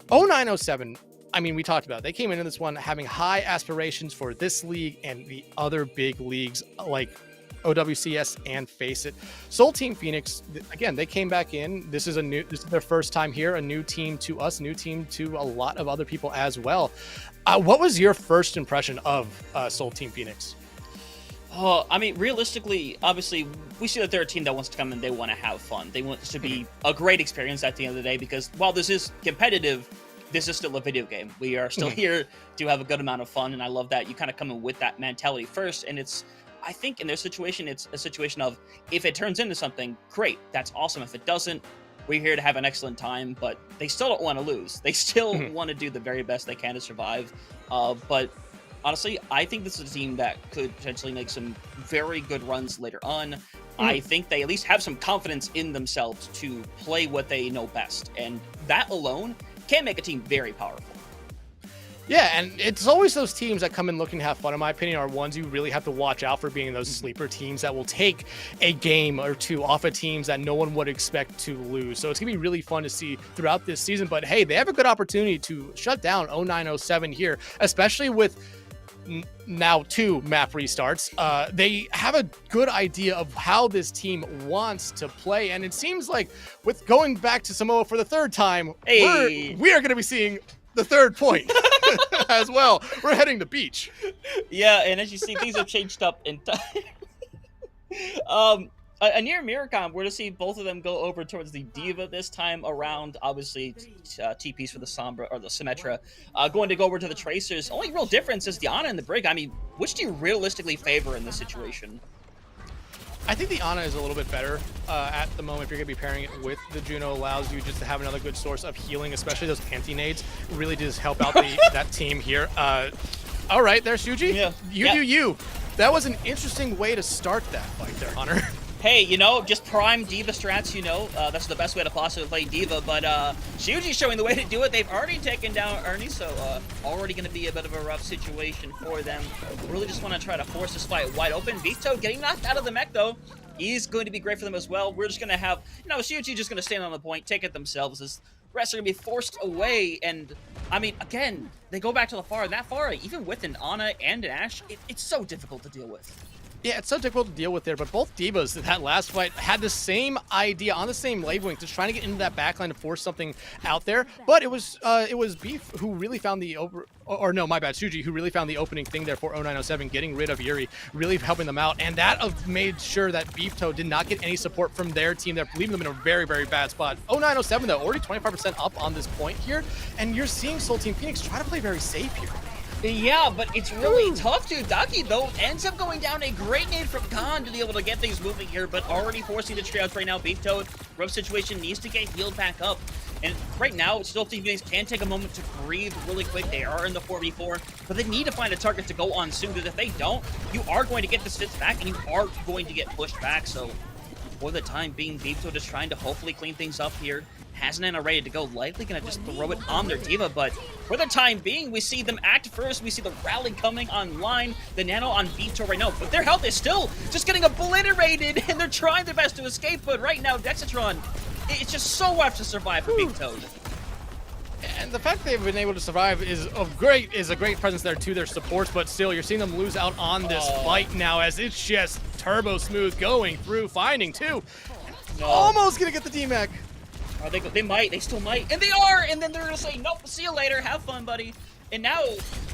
0907, I mean, we talked about it. They came into this one having high aspirations for this league and the other big leagues like OWCS and FACEIT. Soul Team Phoenix, again, they came back in. This is their first time here, a new team to us, new team to a lot of other people as well. What was your first impression of Soul Team Phoenix? Oh, I mean, realistically, obviously, we see that they're a team that wants to come and they want to have fun. They want this to be a great experience at the end of the day, because while this is competitive, this is still a video game. We are still here to have a good amount of fun, and I love that you kind of come in with that mentality first. And I think in their situation, it's a situation of, if it turns into something, great, that's awesome. If it doesn't, we're here to have an excellent time, but they still don't want to lose. They still want to do the very best they can to survive. But honestly, I think this is a team that could potentially make some very good runs later on. I think they at least have some confidence in themselves to play what they know best. And that alone can make a team very powerful. Yeah, and it's always those teams that come in looking to have fun, in my opinion, are ones you really have to watch out for being those sleeper teams that will take a game or two off of teams that no one would expect to lose. So it's going to be really fun to see throughout this season. But hey, they have a good opportunity to shut down 0907 here, especially with now 2 map restarts. They have a good idea of how this team wants to play. And it seems like with going back to Samoa for the 3rd time, we are going to be seeing the 3rd point as well. We're heading to beach. Yeah, and as you see, things have changed up entirely. A near Miracom, we're to see both of them go over towards the Diva this time around. Obviously, TPs for the Sombra or the Symmetra, going to go over to the Tracers. Only real difference is the Ana and the Brig. I mean, which do you realistically favor in this situation? I think the Ana is a little bit better at the moment. If you're going to be pairing it with the Juno, allows you just to have another good source of healing, especially those anti-nades. Really does help out that team here. All right, there's Shuji. Yeah. You do you. That was an interesting way to start that fight there, Hunter. Hey, you know, just prime Diva strats, you know. That's the best way to possibly play Diva. But Shuji's showing the way to do it. They've already taken down Ernie, so already going to be a bit of a rough situation for them. Really just want to try to force this fight wide open. Vito getting knocked out of the mech, though. He's going to be great for them as well. We're just going to have, you know, Shuji just going to stand on the point, take it themselves. As the rest are going to be forced away. And, I mean, again, they go back to the Pharah. And that Pharah, even with an Ana and an Ashe, it's so difficult to deal with. Yeah, it's so difficult to deal with there, but both Divas in that last fight had the same idea on the same labeling, just trying to get into that backline to force something out there. But it was Beef who really found the Shuji who really found the opening thing there for 0907, getting rid of Yuri, really helping them out, and that made sure that Beef Toe did not get any support from their team. They're leaving them in a very, very bad spot. 0907 though, already 25% up on this point here, and you're seeing Soul Team Phoenix try to play very safe here. Yeah, but it's really tough to. Daki, though, ends up going down. A great nade from Khan to be able to get things moving here, but already forcing the triage right now. Beef Toad, rough situation, needs to get healed back up. And right now, still Team Phoenix can take a moment to breathe really quick. They are in the 4v4, but they need to find a target to go on soon, because if they don't, you are going to get the sits back, and you are going to get pushed back. So for the time being, Beef Toad is trying to hopefully clean things up here. Has an Ana ready to go, likely gonna just throw it on their Diva, but for the time being, we see them act first, we see the rally coming online, the Nano on Vito right now, but their health is still just getting obliterated, and they're trying their best to escape, but right now, Dexatron, it's just so rough to survive for Big Toad. And the fact they've been able to survive is a great presence there to their supports, but still, you're seeing them lose out on this fight now, as it's just turbo smooth going through, finding 2. No. Almost gonna get the D-Mac. They might, they still might, and they are, and then they're gonna say, nope, see you later, have fun, buddy. And now,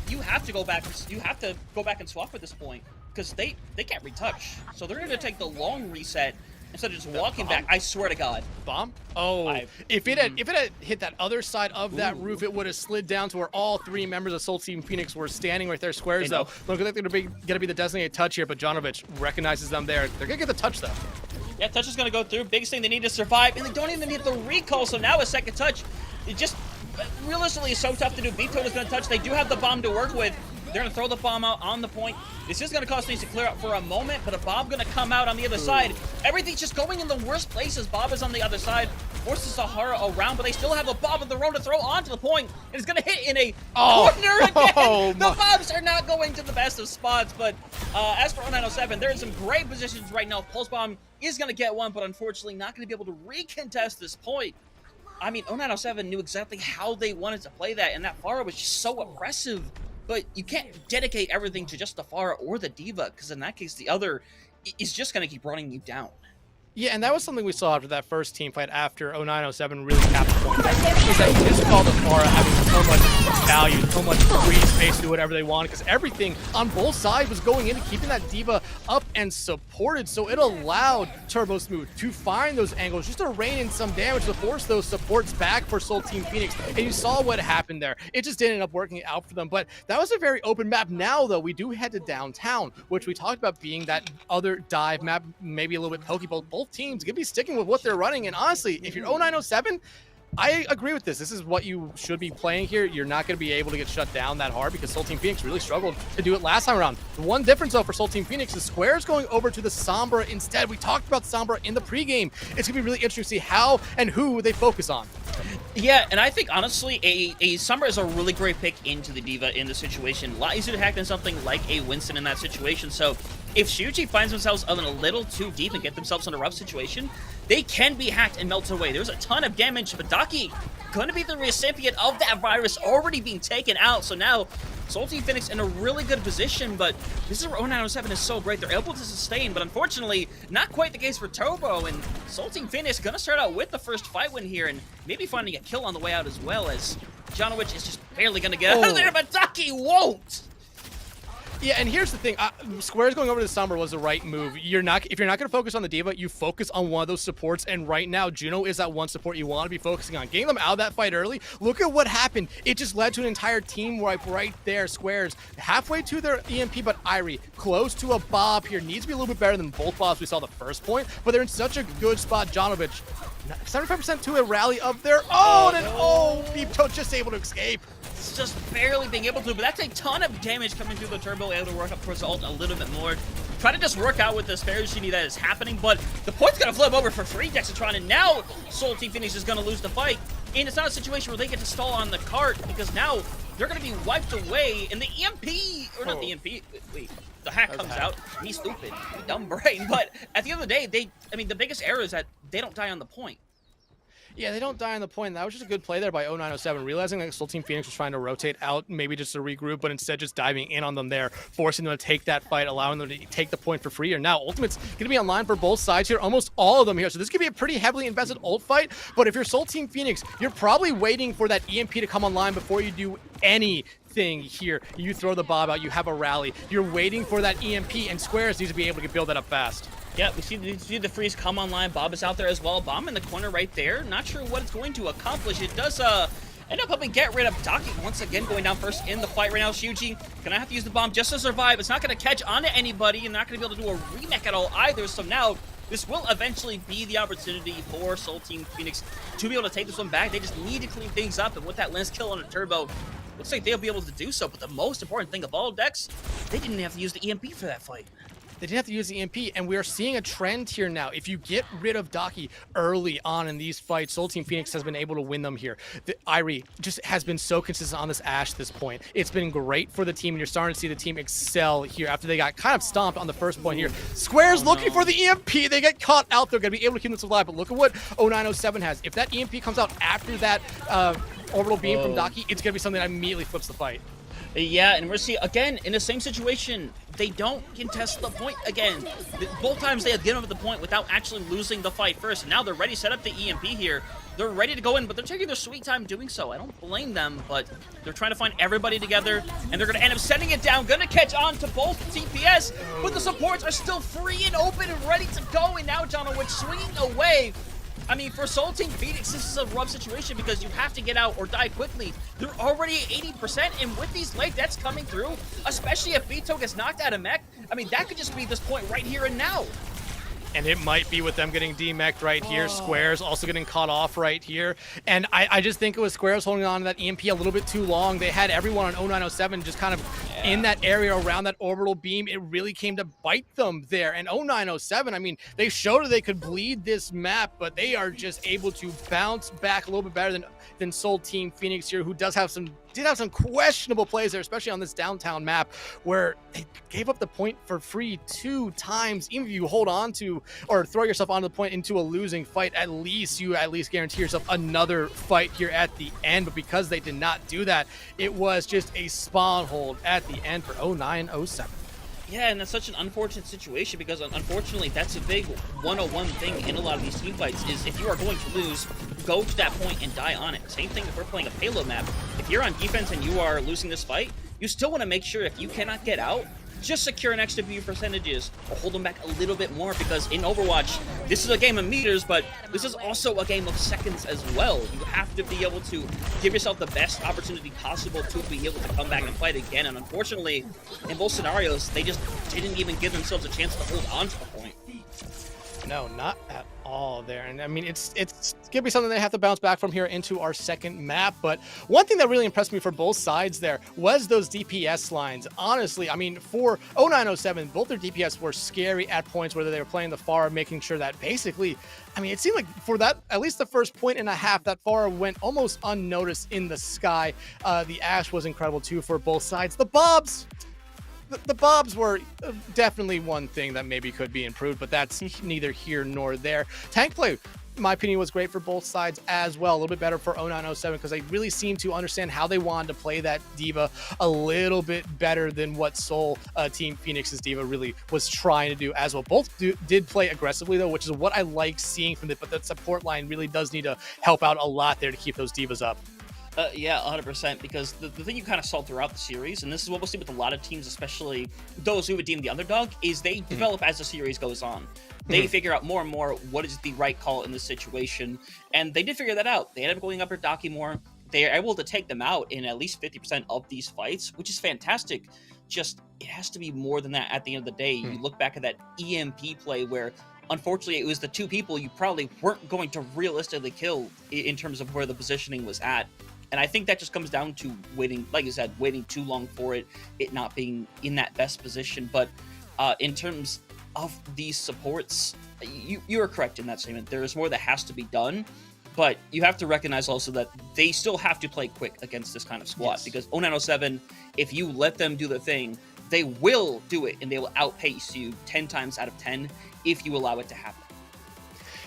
you have to go back and swap at this point, because they can't retouch. So they're gonna take the long reset instead of just walking back, I swear to God. Bomb? Oh, if it had hit that other side of that roof, it would have slid down to where all 3 members of Soul Team Phoenix were standing right there squares, though. Look like they're gonna be the designated touch here, but Jonovich recognizes them there. They're gonna get the touch, though. Yeah, touch is going to go through. Biggest thing, they need to survive, and they don't even need the recall, so now a second touch. It just, realistically, is so tough to do. Vito is going to touch. They do have the bomb to work with. They're going to throw the bomb out on the point. This is going to cause things to clear up for a moment, but a Bob going to come out on the other side. Everything's just going in the worst places. Bob is on the other side, forces Sahara around, but they still have a Bob of their own to throw onto the point, and it's going to hit in a corner again. The Bobs are not going to the best of spots, but as for 0907, they're in some great positions right now. Pulse Bomb is going to get one, but unfortunately not going to be able to recontest this point. I mean, 0907 knew exactly how they wanted to play that, and that Pharah was just so aggressive. But you can't dedicate everything to just the Pharah or the Diva, because in that case, the other is just going to keep running you down. Yeah, and that was something we saw after that first team fight after 0907 really capped the point. Is that you just saw the Pharah having so much value, so much free space to do whatever they want, because everything on both sides was going into keeping that Diva up and supported, so it allowed Turbo Smooth to find those angles, just to rain in some damage to force those supports back for Soul Team Phoenix, and you saw what happened there. It just didn't end up working out for them, but that was a very open map. Now, though, we do head to downtown, which we talked about being that other dive map, maybe a little bit pokey, but both teams could be sticking with what they're running, and honestly, if you're 0907, I agree with this. This is what you should be playing here. You're not going to be able to get shut down that hard because Soul Team Phoenix really struggled to do it last time around. The one difference, though, for Soul Team Phoenix is Square's going over to the Sombra instead. We talked about Sombra in the pregame. It's going to be really interesting to see how and who they focus on. Yeah, and I think, honestly, a Sombra is a really great pick into the D.Va in the situation. A lot easier to hack than something like a Winston in that situation. So if Shuji finds themselves a little too deep and get themselves in a rough situation, they can be hacked and melted away. There's a ton of damage, but Daki going to be the recipient of that virus already being taken out. So now Soul Team Phoenix in a really good position, but this is where 0907 is so great. They're able to sustain, but unfortunately, not quite the case for Turbo, and Soul Team Phoenix going to start out with the first fight win here, and maybe finding a kill on the way out as well, as Janowicz is just barely going to get out of there, but Daki won't! Yeah, and here's the thing. Square's going over to the Sombra was the right move. If you're not going to focus on the D.Va, you focus on one of those supports, and right now, Juno is that one support you want to be focusing on. Getting them out of that fight early, look at what happened. It just led to an entire team wipe right there. Square's halfway to their EMP, but Irie close to a Bob here. Needs to be a little bit better than both Bobs we saw the first point, but they're in such a good spot. Janowicz, 75% to a rally of their own, and Beepto just able to escape. It's just barely being able to, but that's a ton of damage coming through the Turbo, able to work up towards the ult a little bit more. Try to just work out with the Sparrow-Shini that is happening, but the point's gonna flip over for free Dexatron, and now Soul Team Phoenix is gonna lose the fight. And it's not a situation where they get to stall on the cart, because now they're gonna be wiped away, and the EMP, or not the EMP, wait, the hack comes out. Me stupid, me dumb brain, but at the end of the day, the biggest error is that they don't die on the point. Yeah, they don't die on the point. That was just a good play there by 0907, realizing that Soul Team Phoenix was trying to rotate out, maybe just to regroup, but instead just diving in on them there, forcing them to take that fight, allowing them to take the point for free. And now Ultimate's going to be online for both sides here, almost all of them here. So this could be a pretty heavily invested ult fight, but if you're Soul Team Phoenix, you're probably waiting for that EMP to come online before you do anything here. You throw the Bob out, you have a rally, you're waiting for that EMP, and Squares needs to be able to build that up fast. Yeah, we see the freeze come online. Bob is out there as well. Bomb in the corner right there. Not sure what it's going to accomplish. It does end up helping get rid of Daki once again, going down first in the fight right now. Shuji gonna have to use the bomb just to survive. It's not gonna catch onto anybody and not gonna be able to do a remake at all either. So now this will eventually be the opportunity for Soul Team Phoenix to be able to take this one back. They just need to clean things up, and with that last kill on a Turbo, looks like they'll be able to do so. But the most important thing of all, Dex, they didn't have to use the EMP for that fight. They didn't have to use the EMP, and we are seeing a trend here now. If you get rid of Daki early on in these fights, Soul Team Phoenix has been able to win them here. The Irie just has been so consistent on this Ashe at this point. It's been great for the team, and you're starting to see the team excel here after they got kind of stomped on the first point here. Square's looking for the EMP. They get caught out. They're going to be able to keep this alive, but look at what 0907 has. If that EMP comes out after that orbital beam from Daki, it's going to be something that immediately flips the fight. Yeah, and we're seeing, again, in the same situation, they don't contest the point again. Both times they have given up the point without actually losing the fight first. And now they're ready to set up the EMP here. They're ready to go in, but they're taking their sweet time doing so. I don't blame them, but they're trying to find everybody together, and they're going to end up setting it down. Going to catch on to both TPS, but the supports are still free and open and ready to go. And now Janowicz swinging away. I mean, for Soul Team Phoenix, this is a rough situation because you have to get out or die quickly. They're already at 80%, and with these late deaths coming through, especially if Beto gets knocked out of mech, I mean, that could just be this point right here and now. And it might be with them getting demeched right here. Squares also getting caught off right here. And I just think it was Squares holding on to that EMP a little bit too long. They had everyone on 0907 just kind of in that area around that orbital beam. It really came to bite them there. And 0907, I mean, they showed that they could bleed this map, but they are just able to bounce back a little bit better than Soul Team Phoenix here, who did have some questionable plays there, especially on this downtown map where they gave up the point for free 2 times. Even if you hold on to or throw yourself onto the point into a losing fight, at least guarantee yourself another fight here at the end. But because they did not do that, it was just a spawn hold at the end for 0907. Yeah, and that's such an unfortunate situation because unfortunately that's a big 101 thing in a lot of these team fights is if you are going to lose, go to that point and die on it. Same thing if we're playing a payload map. If you're on defense and you are losing this fight, you still want to make sure if you cannot get out, just secure an extra few percentages or hold them back a little bit more because in Overwatch, this is a game of meters, but this is also a game of seconds as well. You have to be able to give yourself the best opportunity possible to be able to come back and fight again. And unfortunately, in both scenarios, they just didn't even give themselves a chance to hold on to the point. No, not at all there. And I mean, it's gonna be something they have to bounce back from here into our second map. But one thing that really impressed me for both sides there was those DPS lines. Honestly, I mean, for 0907, both their DPS were scary at points, whether they were playing the Pharah, making sure that basically, I mean, it seemed like for that, at least the first point and a half, that Pharah went almost unnoticed in the sky. The Ashe was incredible too for both sides. The Bobs. The Bobs were definitely one thing that maybe could be improved, but that's neither here nor there. Tank play, in my opinion, was great for both sides as well. A little bit better for 0907 because they really seemed to understand how they wanted to play that D.Va a little bit better than what Seoul Team Phoenix's D.Va really was trying to do as well. Both did play aggressively, though, which is what I like seeing from it, but that support line really does need to help out a lot there to keep those D.Vas up. Yeah, 100%, because the thing you kind of saw throughout the series, and this is what we'll see with a lot of teams, especially those who would deem the underdog, is they develop as the series goes on. They figure out more and more what is the right call in this situation, and they did figure that out. They ended up going up at Daki more. They are able to take them out in at least 50% of these fights, which is fantastic. Just, it has to be more than that at the end of the day. You look back at that EMP play where, unfortunately, it was the two people you probably weren't going to realistically kill in terms of where the positioning was at. And I think that just comes down to waiting, like you said, waiting too long for it not being in that best position. But in terms of these supports, you are correct in that statement. There is more that has to be done, but you have to recognize also that they still have to play quick against this kind of squad. Yes. Because 0907, if you let them do the thing, they will do it, and they will outpace you 10 times out of 10 if you allow it to happen.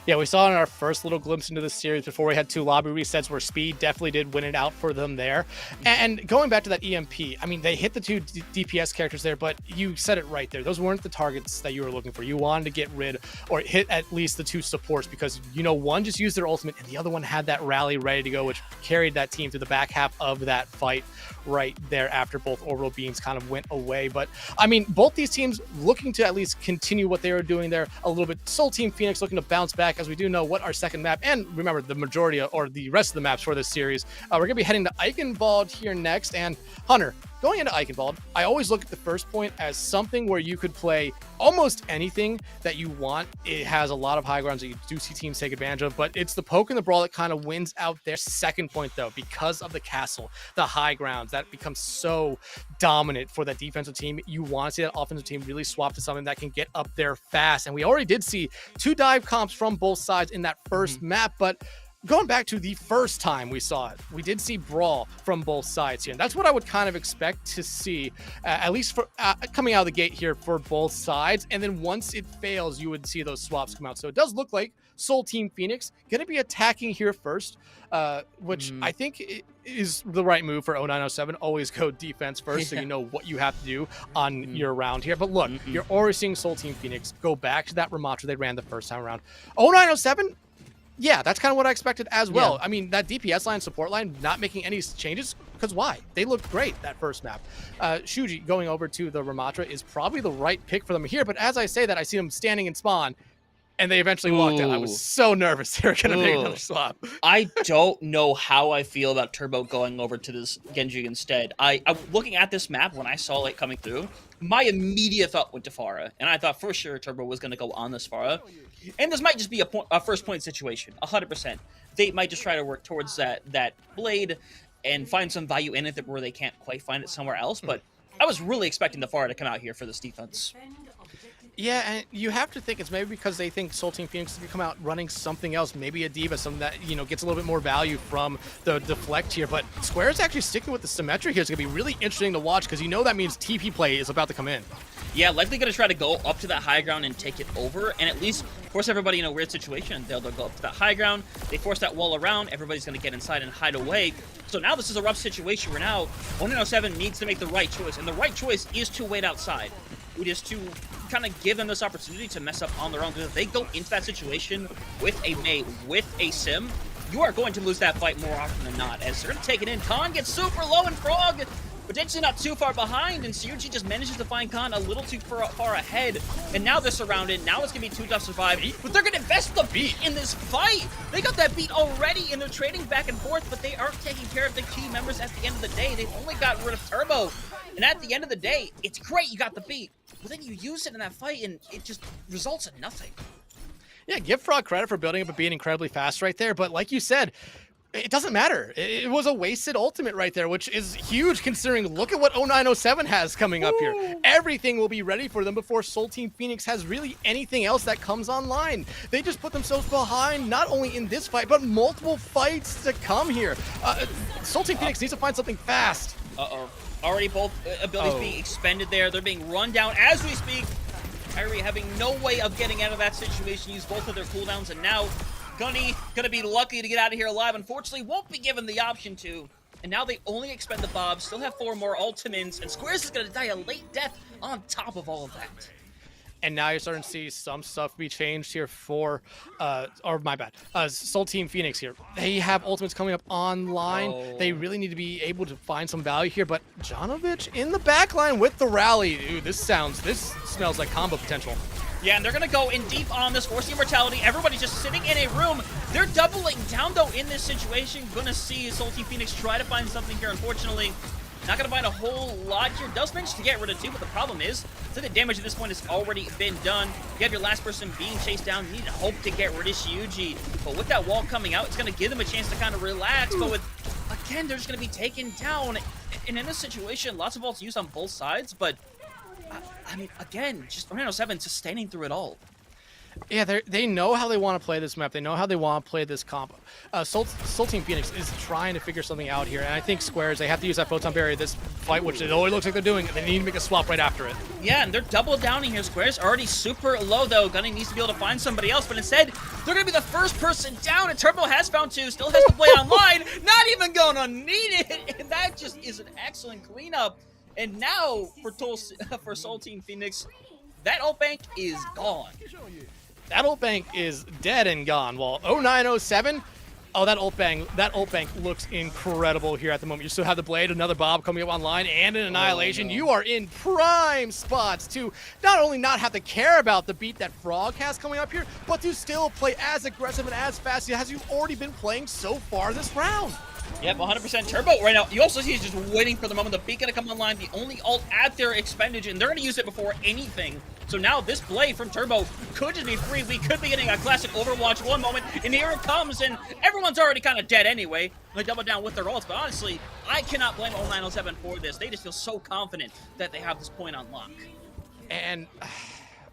Yeah, we saw in our first little glimpse into the series before we had two lobby resets where speed definitely did win it out for them there. And going back to that EMP, I mean, they hit the two DPS characters there, but you said it right there. Those weren't the targets that you were looking for. You wanted to get rid or hit at least the two supports because, you know, one just used their ultimate and the other one had that rally ready to go, which carried that team to the back half of that fight right there after both orbital beams kind of went away. But, I mean, both these teams looking to at least continue what they were doing there a little bit. Seoul Team Phoenix looking to bounce back, as we do know what our second map, and remember the majority or the rest of the maps for this series, we're going to be heading to Eichenwald here next. And Hunter, going into Eichenwald, I always look at the first point as something where you could play almost anything that you want. It has a lot of high grounds that you do see teams take advantage of, but it's the poke and the brawl that kind of wins out there. Second point, though, because of the castle, the high grounds, that becomes so dominant for that defensive team. You want to see that offensive team really swap to something that can get up there fast. And we already did see two dive comps from both sides in that first map, but going back to the first time we saw it, we did see brawl from both sides here. And that's what I would kind of expect to see, at least for coming out of the gate here for both sides. And then once it fails, you would see those swaps come out. So it does look like Seoul Team Phoenix going to be attacking here first, which I think is the right move for 0907. Always go defense first, so you know what you have to do on your round here. But look, you're already seeing Seoul Team Phoenix go back to that Ramatra they ran the first time around. 0907, yeah, that's kind of what I expected as well. Yeah. I mean, that DPS line, support line, not making any changes, because why? They looked great that first map. Shuji going over to the Ramatra is probably the right pick for them here, but as I say that, I see them standing in spawn, and they eventually walked out. I was so nervous they were going to make another swap. I don't know how I feel about Turbo going over to this Genji instead. I'm looking at this map when I saw it coming through. My immediate thought went to Pharah, and I thought for sure Turbo was going to go on this Pharah. And this might just be a first point situation, 100%. They might just try to work towards that blade and find some value in it where they can't quite find it somewhere else. But I was really expecting the Pharah to come out here for this defense. Yeah, and you have to think it's maybe because they think Seoul Team Phoenix is going to come out running something else, maybe a D.Va, something that, you know, gets a little bit more value from the deflect here. But Square's actually sticking with the symmetry here. It's going to be really interesting to watch because you know that means TP play is about to come in. Yeah, likely going to try to go up to that high ground and take it over, and at least force everybody in a weird situation. They'll go up to that high ground, they force that wall around, everybody's going to get inside and hide away. So now this is a rough situation where now 0907 needs to make the right choice, and the right choice is to wait outside. It is to kind of give them this opportunity to mess up on their own, because if they go into that situation with a Mei, with a Sim, you are going to lose that fight more often than not, as they're going to take it in. Khan gets super low, and Frog potentially not too far behind, and Syuji just manages to find Khan a little too far ahead, and now they're surrounded. Now it's going to be too tough to survive, but they're going to invest the beat in this fight. They got that beat already, and they're trading back and forth, but they aren't taking care of the key members at the end of the day. They've only gotten rid of Turbo, and at the end of the day, it's great you got the beat, but then you use it in that fight, and it just results in nothing. Yeah, give Frog credit for building up and being incredibly fast right there, but like you said, it doesn't matter. It was a wasted ultimate right there, which is huge considering look at what 0907 has coming up here. Everything will be ready for them before Soul Team Phoenix has really anything else that comes online. They just put themselves behind not only in this fight, but multiple fights to come here. Soul Team Phoenix needs to find something fast. Uh-oh. Already both abilities being expended there. They're being run down as we speak. Kyrie having no way of getting out of that situation. Use both of their cooldowns, and now Gunny gonna be lucky to get out of here alive. Unfortunately, won't be given the option to. And now they only expend the Bob, still have 4 more ultimates, and Squares is gonna die a late death on top of all of that. And now you're starting to see some stuff be changed here for, Soul Team Phoenix here. They have ultimates coming up online. They really need to be able to find some value here, but Jonovich in the backline with the rally. Dude, this smells like combo potential. Yeah, and they're going to go in deep on this, forcing immortality. Everybody's just sitting in a room. They're doubling down, though, in this situation. Going to see Soul Team Phoenix try to find something here, unfortunately. Not going to find a whole lot here. Does manage to get rid of 2, but the problem is that the damage at this point has already been done. You have your last person being chased down. You need to hope to get rid of Shiuji. But with that wall coming out, it's going to give them a chance to kind of relax. But with, again, they're just going to be taken down. And in this situation, lots of ults used on both sides, but I mean, again, just 0907 sustaining through it all. Yeah, they know how they want to play this map. They know how they want to play this combo. Soul Team Phoenix is trying to figure something out here, and I think Squares, they have to use that Photon Barrier this fight, which it always looks like they're doing. They need to make a swap right after it. Yeah, and they're double downing here. Squares already super low, though. Gunny needs to be able to find somebody else, but instead, they're going to be the first person down, and Turbo has found 2, still has to play online, not even going to need it, and that just is an excellent cleanup. And now, for Soul Team Phoenix, that ult bank is gone. That ult bank is dead and gone, while 0907, that ult bank looks incredible here at the moment. You still have the Blade, another Bob coming up online, and an Annihilation. No. You are in prime spots to not only not have to care about the beat that Frog has coming up here, but to still play as aggressive and as fast as you've already been playing so far this round. Yep, 100% Turbo right now. You also see he's just waiting for the moment the beacon to come online. The only ult at their expendage, and they're going to use it before anything. So now this play from Turbo could just be free. We could be getting a classic Overwatch 1 moment, and here it comes, and everyone's already kind of dead anyway. They double down with their ults, but honestly, I cannot blame 0907 for this. They just feel so confident that they have this point on lock. And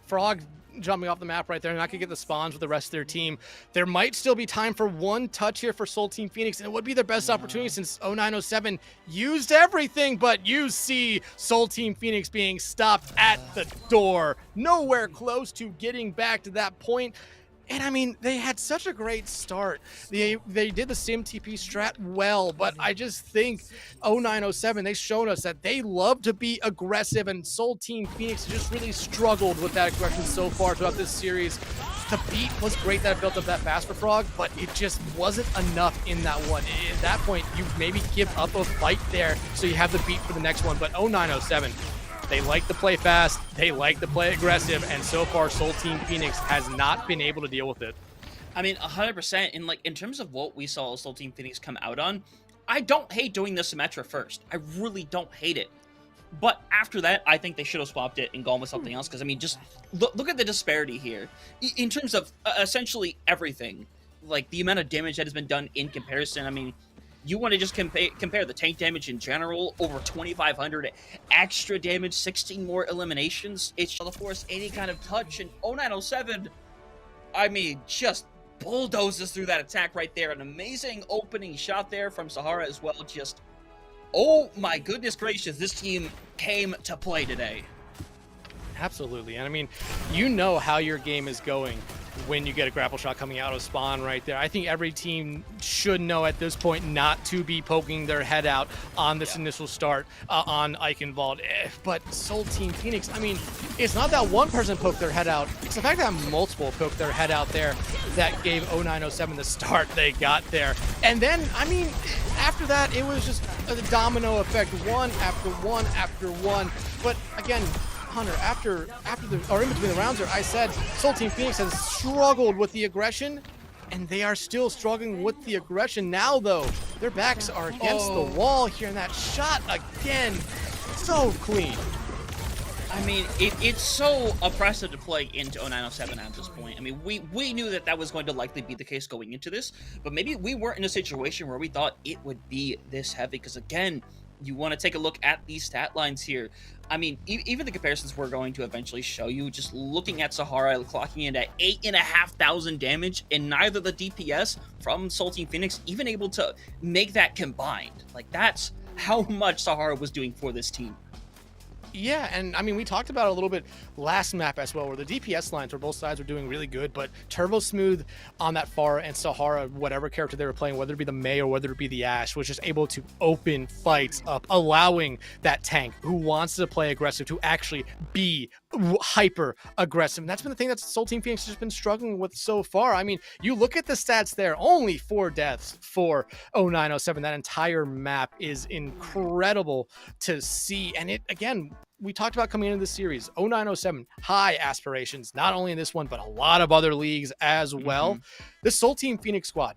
Frog jumping off the map right there, not gonna get the spawns with the rest of their team. There might still be time for one touch here for Soul Team Phoenix, and it would be their best opportunity since 0907 used everything, but you see Soul Team Phoenix being stopped at the door, nowhere close to getting back to that point. And I mean, they had such a great start. They did the Sim TP strat well, but I just think 0907, they showed us that they love to be aggressive, and Soul Team Phoenix just really struggled with that aggression so far throughout this series. The beat was great that it built up that fast for Frog, but it just wasn't enough in that one. At that point, you maybe give up a fight there so you have the beat for the next one, but 0907, they like to play fast, they like to play aggressive, and so far Soul Team Phoenix has not been able to deal with it. I mean, 100%. In terms of what we saw Soul Team Phoenix come out on, I don't hate doing the Symmetra first. I really don't hate it. But after that, I think they should have swapped it and gone with something else. Because I mean, just look at the disparity here in terms of essentially everything. Like the amount of damage that has been done in comparison. I mean, you want to just compare the tank damage in general, over 2,500 extra damage, 16 more eliminations. It's to force any kind of touch, and 0907, I mean, just bulldozes through that attack right there. An amazing opening shot there from Sahara as well. Just, oh my goodness gracious, this team came to play today. Absolutely, and I mean, you know how your game is going when you get a grapple shot coming out of spawn right there. I think every team should know at this point not to be poking their head out on this initial start on Eichenwald. But Soul Team Phoenix, I mean, it's not that one person poked their head out. It's the fact that multiple poked their head out there that gave 0907 the start they got there. And then, I mean, after that, it was just a domino effect, one after one after one. But again, Hunter, after in between the rounds there, I said Soul Team Phoenix has struggled with the aggression, and they are still struggling with the aggression now, though. Their backs are against the wall here, and that shot again, so clean. I mean, it's so oppressive to play into 0907 at this point. I mean, we knew that was going to likely be the case going into this, but maybe we weren't in a situation where we thought it would be this heavy, because again, you want to take a look at these stat lines here. I mean, even the comparisons we're going to eventually show you, just looking at Sahara clocking in at 8,500 damage, and neither the DPS from Soul Team Phoenix even able to make that combined. Like, that's how much Sahara was doing for this team. Yeah, and I mean, we talked about it a little bit last map as well, where the DPS lines where both sides were doing really good, but Turbo Smooth on that far and Sahara, whatever character they were playing, whether it be the Mei or whether it be the Ashe, was just able to open fights up, allowing that tank who wants to play aggressive to actually be hyper aggressive. And that's been the thing that Soul Team Phoenix has just been struggling with so far. I mean, you look at the stats there, only 4 deaths for 0907. That entire map is incredible to see. And it, again, we talked about coming into this series, 0907, high aspirations, not only in this one, but a lot of other leagues as well. This Soul Team Phoenix squad,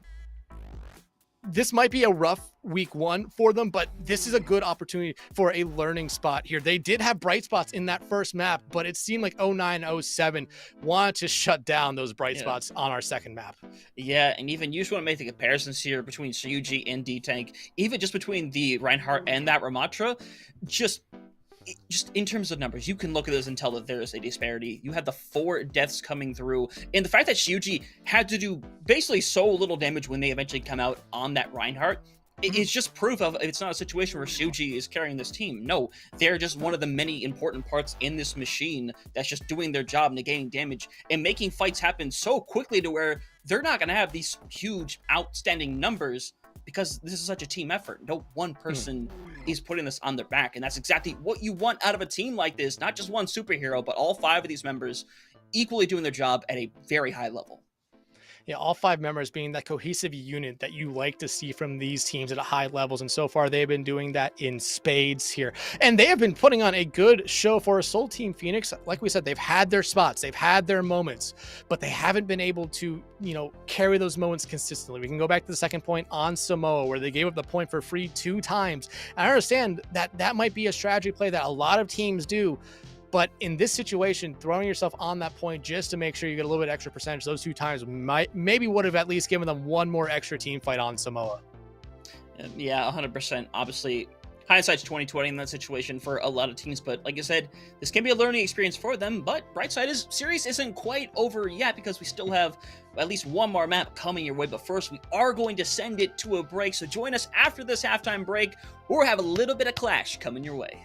this might be a rough week 1 for them, but this is a good opportunity for a learning spot here. They did have bright spots in that first map, but it seemed like 0907 wanted to shut down those bright spots on our second map. Yeah, and even you just want to make the comparisons here between Ryuji and D-Tank, even just between the Reinhardt and that Ramatra, just in terms of numbers, you can look at this and tell that there is a disparity. You had the 4 deaths coming through, and the fact that Ryuji had to do basically so little damage when they eventually come out on that Reinhardt, it's just proof of it's not a situation where Ryuji is carrying this team. No, they're just one of the many important parts in this machine that's just doing their job, negating damage, and making fights happen so quickly to where they're not going to have these huge, outstanding numbers, because this is such a team effort. No one person is putting this on their back, and that's exactly what you want out of a team like this. Not just one superhero, but all 5 of these members equally doing their job at a very high level. Yeah, all 5 members being that cohesive unit that you like to see from these teams at high levels. And so far, they've been doing that in spades here. And they have been putting on a good show for Soul Team Phoenix. Like we said, they've had their spots, they've had their moments, but they haven't been able to, carry those moments consistently. We can go back to the second point on Samoa, where they gave up the point for free 2 times. And I understand that that might be a strategy play that a lot of teams do. But in this situation, throwing yourself on that point just to make sure you get a little bit extra percentage those 2 times maybe would have at least given them 1 more extra team fight on Samoa. Yeah, 100%. Obviously, hindsight's 2020 in that situation for a lot of teams. But like I said, this can be a learning experience for them. But bright side is, series isn't quite over yet, because we still have at least 1 more map coming your way. But first, we are going to send it to a break. So join us after this halftime break, or have a little bit of Clash coming your way.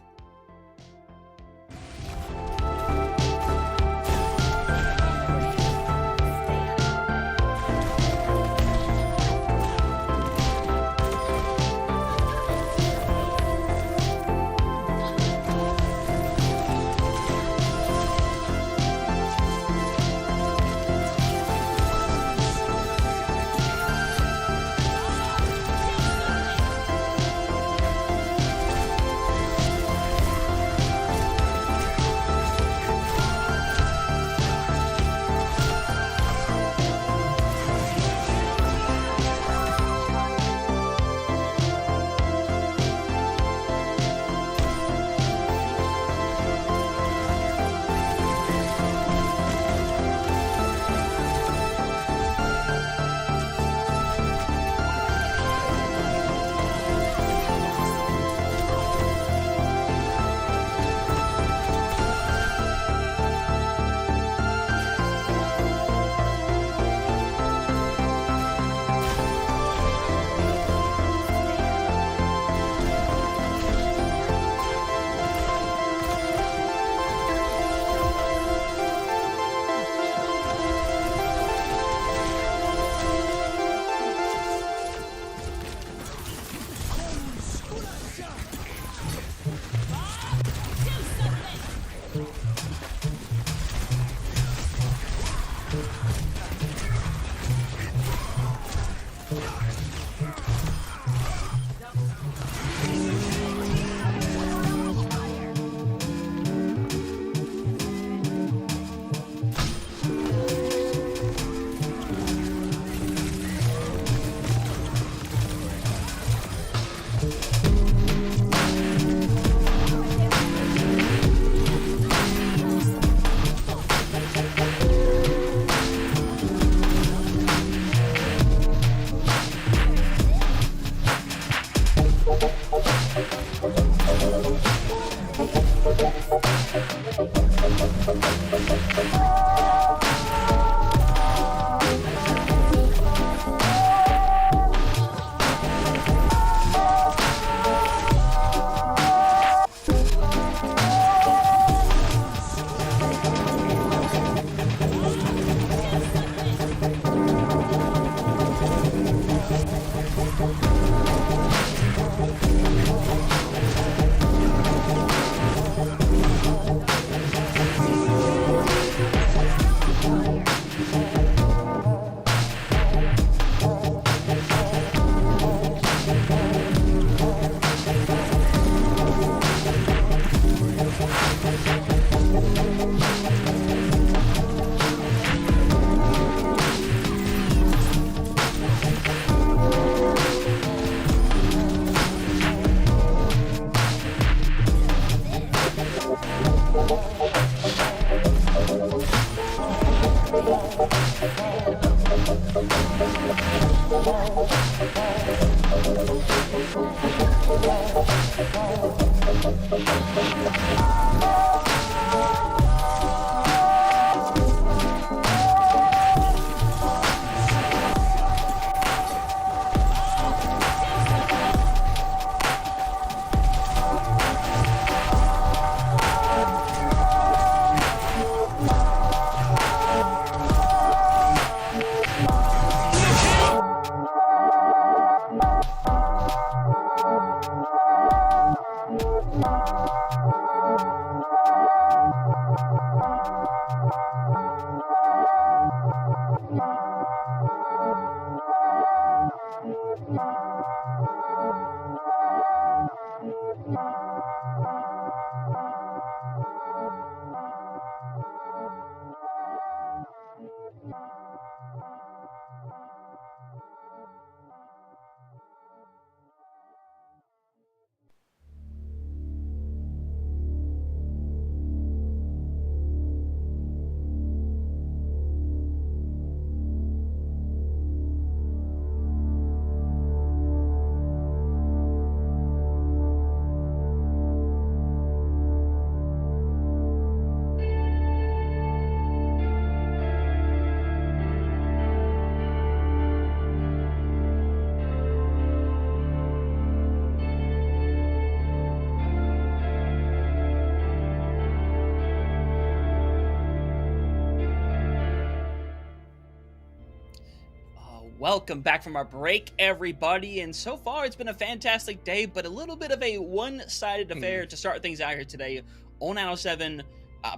Welcome back from our break, everybody. And so far, it's been a fantastic day, but a little bit of a one-sided affair to start things out here today. 0907,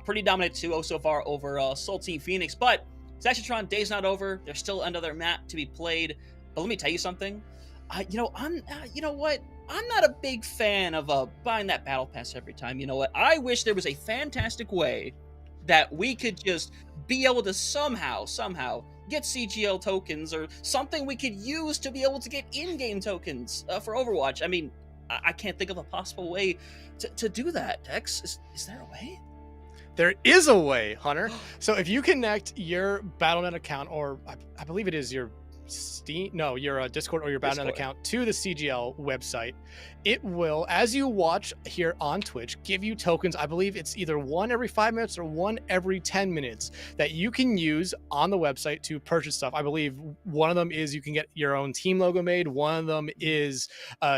pretty dominant 2-0 so far over Soul Team Phoenix. But Zechatron, day's not over. There's still another map to be played. But let me tell you something. You know what? I'm not a big fan of buying that battle pass every time. You know what? I wish there was a fantastic way that we could just be able to somehow get CGL tokens or something we could use to be able to get in-game tokens for Overwatch. I mean, I can't think of a possible way to do that, Dex. Is there a way? There is a way, Hunter. So if you connect your Battle.net account, or I believe it is your your Discord or your Battle.net account to the CGL website, it will, as you watch here on Twitch, give you tokens. I believe it's either one every 5 minutes or one every 10 minutes that you can use on the website to purchase stuff. I believe one of them is you can get your own team logo made. One of them is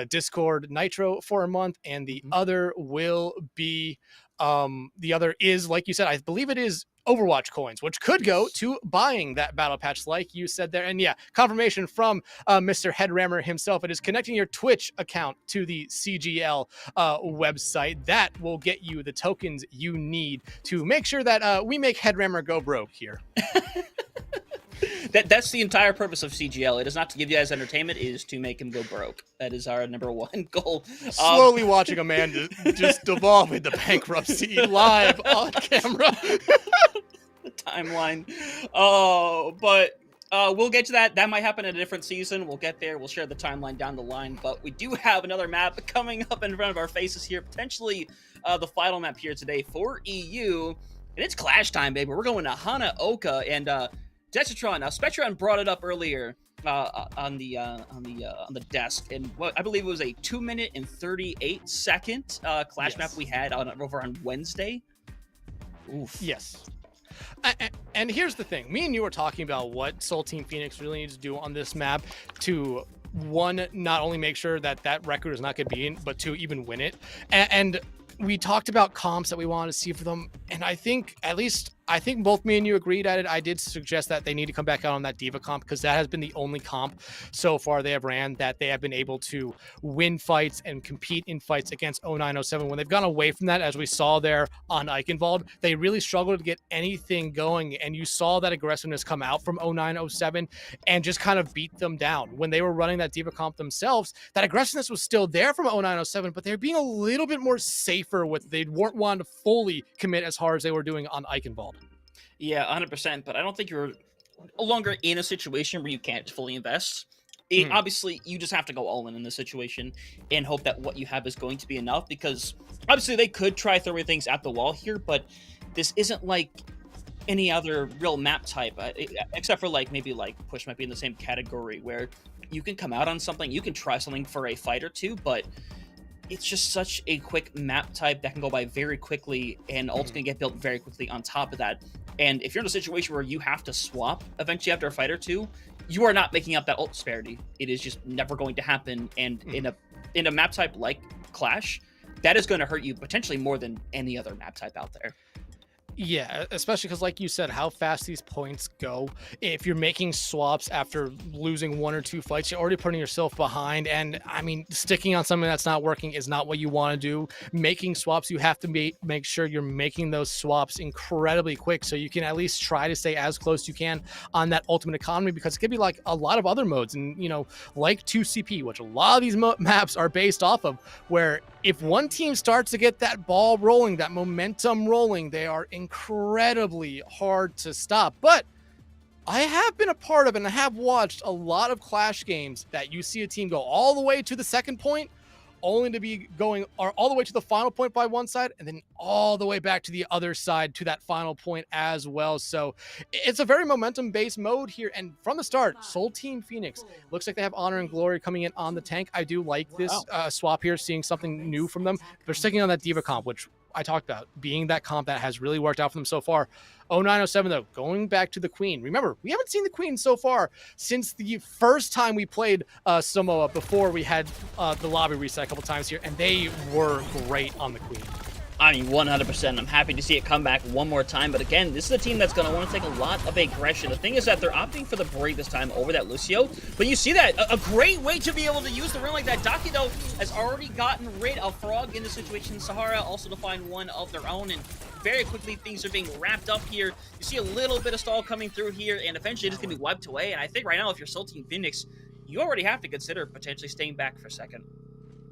Discord Nitro for a month, and the other will be like you said, I believe it is Overwatch coins, which could go to buying that battle patch, like you said there. And yeah, confirmation from Mr. Headrammer himself. It is connecting your Twitch account to the CGL website. That will get you the tokens you need to make sure that we make Headrammer go broke here. That's the entire purpose of CGL. It is not to give you guys entertainment. It is to make him go broke. That is our number one goal. Slowly watching a man just devolve into bankruptcy live on camera. The timeline. Oh, but we'll get to that. That might happen in a different season. We'll get there. We'll share the timeline down the line. But we do have another map coming up in front of our faces here. Potentially the final map here today for EU. And it's clash time, baby. We're going to Hanaoka and Detatron. Now, Spectron brought it up earlier on the desk, and what I believe it was a 2-minute and 38-second clash map we had over on Wednesday. Oof. Yes. And here's the thing. Me and you were talking about what Soul Team Phoenix really needs to do on this map to, one, not only make sure that that record is not going to be in, but to even win it. And we talked about comps that we wanted to see for them. And I think both me and you agreed at it. I did suggest that they need to come back out on that Diva comp, because that has been the only comp so far they have ran that they have been able to win fights and compete in fights against 0907. When they've gone away from that, as we saw there on Eichenwald, they really struggled to get anything going. And you saw that aggressiveness come out from 0907 and just kind of beat them down. When they were running that Diva comp themselves, that aggressiveness was still there from 0907, but they're being a little bit more safer with it. They weren't wanting to fully commit as hard as they were doing on Eichenwald. Yeah, 100%. But I don't think you're no longer in a situation where you can't fully invest. Obviously, you just have to go all in this situation and hope that what you have is going to be enough, because obviously they could try throwing things at the wall here, but this isn't like any other real map type, except for like maybe like Push might be in the same category where you can come out on something, you can try something for a fight or two, but it's just such a quick map type that can go by very quickly, and ult's gonna get built very quickly on top of that. And if you're in a situation where you have to swap eventually after a fight or two, you are not making up that ult disparity. It is just never going to happen. And in a map type like Clash, that is going to hurt you potentially more than any other map type out there. Yeah, especially because, like you said, how fast these points go. If you're making swaps after losing 1 or 2 fights, you're already putting yourself behind. And I mean, sticking on something that's not working is not what you want to do. Making swaps, you have to make sure you're making those swaps incredibly quick so you can at least try to stay as close as you can on that ultimate economy, because it could be like a lot of other modes, and like 2CP, which a lot of these maps are based off of, where if one team starts to get that ball rolling, that momentum rolling, they are incredibly hard to stop. But I have been a part of and I have watched a lot of Clash games that you see a team go all the way to the second point, only to be going all the way to the final point by one side, and then all the way back to the other side to that final point as well. So it's a very momentum-based mode here. And from the start, Soul Team Phoenix looks like they have Honor and Glory coming in on the tank. I do like this swap here, seeing something new from them. They're sticking on that Diva comp, which I talked about being that comp that has really worked out for them so far. 0907 though, going back to the Queen. Remember, we haven't seen the Queen so far since the first time we played Samoa, before we had the lobby reset a couple times here, and they were great on the Queen. I mean, 100%. I'm happy to see it come back one more time. But again, this is a team that's going to want to take a lot of aggression. The thing is that they're opting for the Brig this time over that Lucio. But you see that, a great way to be able to use the rune like that. Daki, though, has already gotten rid of Frog in this situation. Sahara also to find one of their own. And very quickly, things are being wrapped up here. You see a little bit of stall coming through here. And eventually, it's going to be wiped away. And I think right now, if you're Soul Team Phoenix, you already have to consider potentially staying back for a second.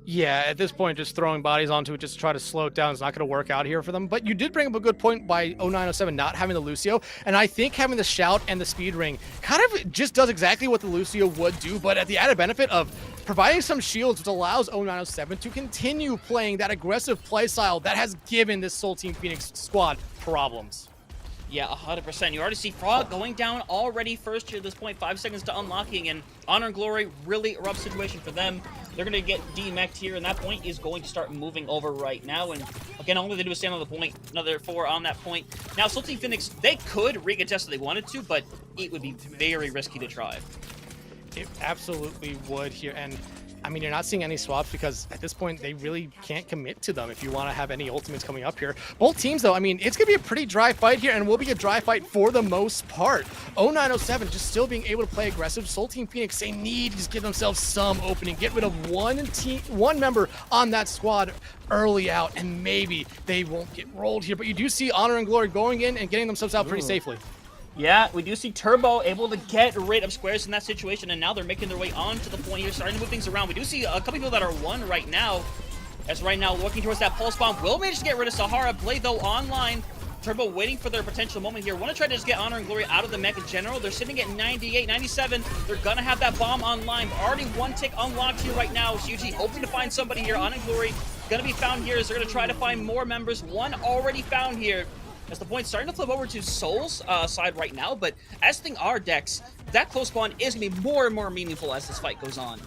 Yeah, at this point, just throwing bodies onto it just to try to slow it down is not going to work out here for them. But you did bring up a good point by 0907 not having the Lucio. And I think having the Shout and the Speed Ring kind of just does exactly what the Lucio would do, but at the added benefit of providing some shields, which allows 0907 to continue playing that aggressive play style that has given this Soul Team Phoenix squad problems. Yeah, 100%. You already see Frog going down already first here at this point, 5 seconds to unlocking, and Honor and Glory, really rough situation for them. They're going to get demeched here, and that point is going to start moving over right now. And again, all they do is stand on the point, another 4 on that point. Now, Soul Team Phoenix, they could recontest if they wanted to, but it would be very risky to try. It absolutely would here. And I mean, you're not seeing any swaps because at this point, they really can't commit to them if you want to have any ultimates coming up here. Both teams, though, I mean, it's going to be a pretty dry fight here, and will be a dry fight for the most part. 0907 just still being able to play aggressive. Soul Team Phoenix, they need to just give themselves some opening, get rid of one member on that squad early out, and maybe they won't get rolled here. But you do see Honor and Glory going in and getting themselves out pretty safely. Yeah, we do see Turbo able to get rid of Squares in that situation, and now they're making their way onto the point here, starting to move things around. We do see a couple people that are 1 right now, as right now working towards that pulse bomb. Will manage to get rid of Sahara. Blade, though, online. Turbo waiting for their potential moment here. Want to try to just get Honor and Glory out of the mech in general. They're sitting at 98, 97. They're going to have that bomb online. Already 1 tick unlocked here right now. CG hoping to find somebody here. Honor and Glory going to be found here as they're going to try to find more members. 1 already found here. As the point's starting to flip over to Soul's side right now, but as things are, Dex, that close spawn is going to be more and more meaningful as this fight goes on.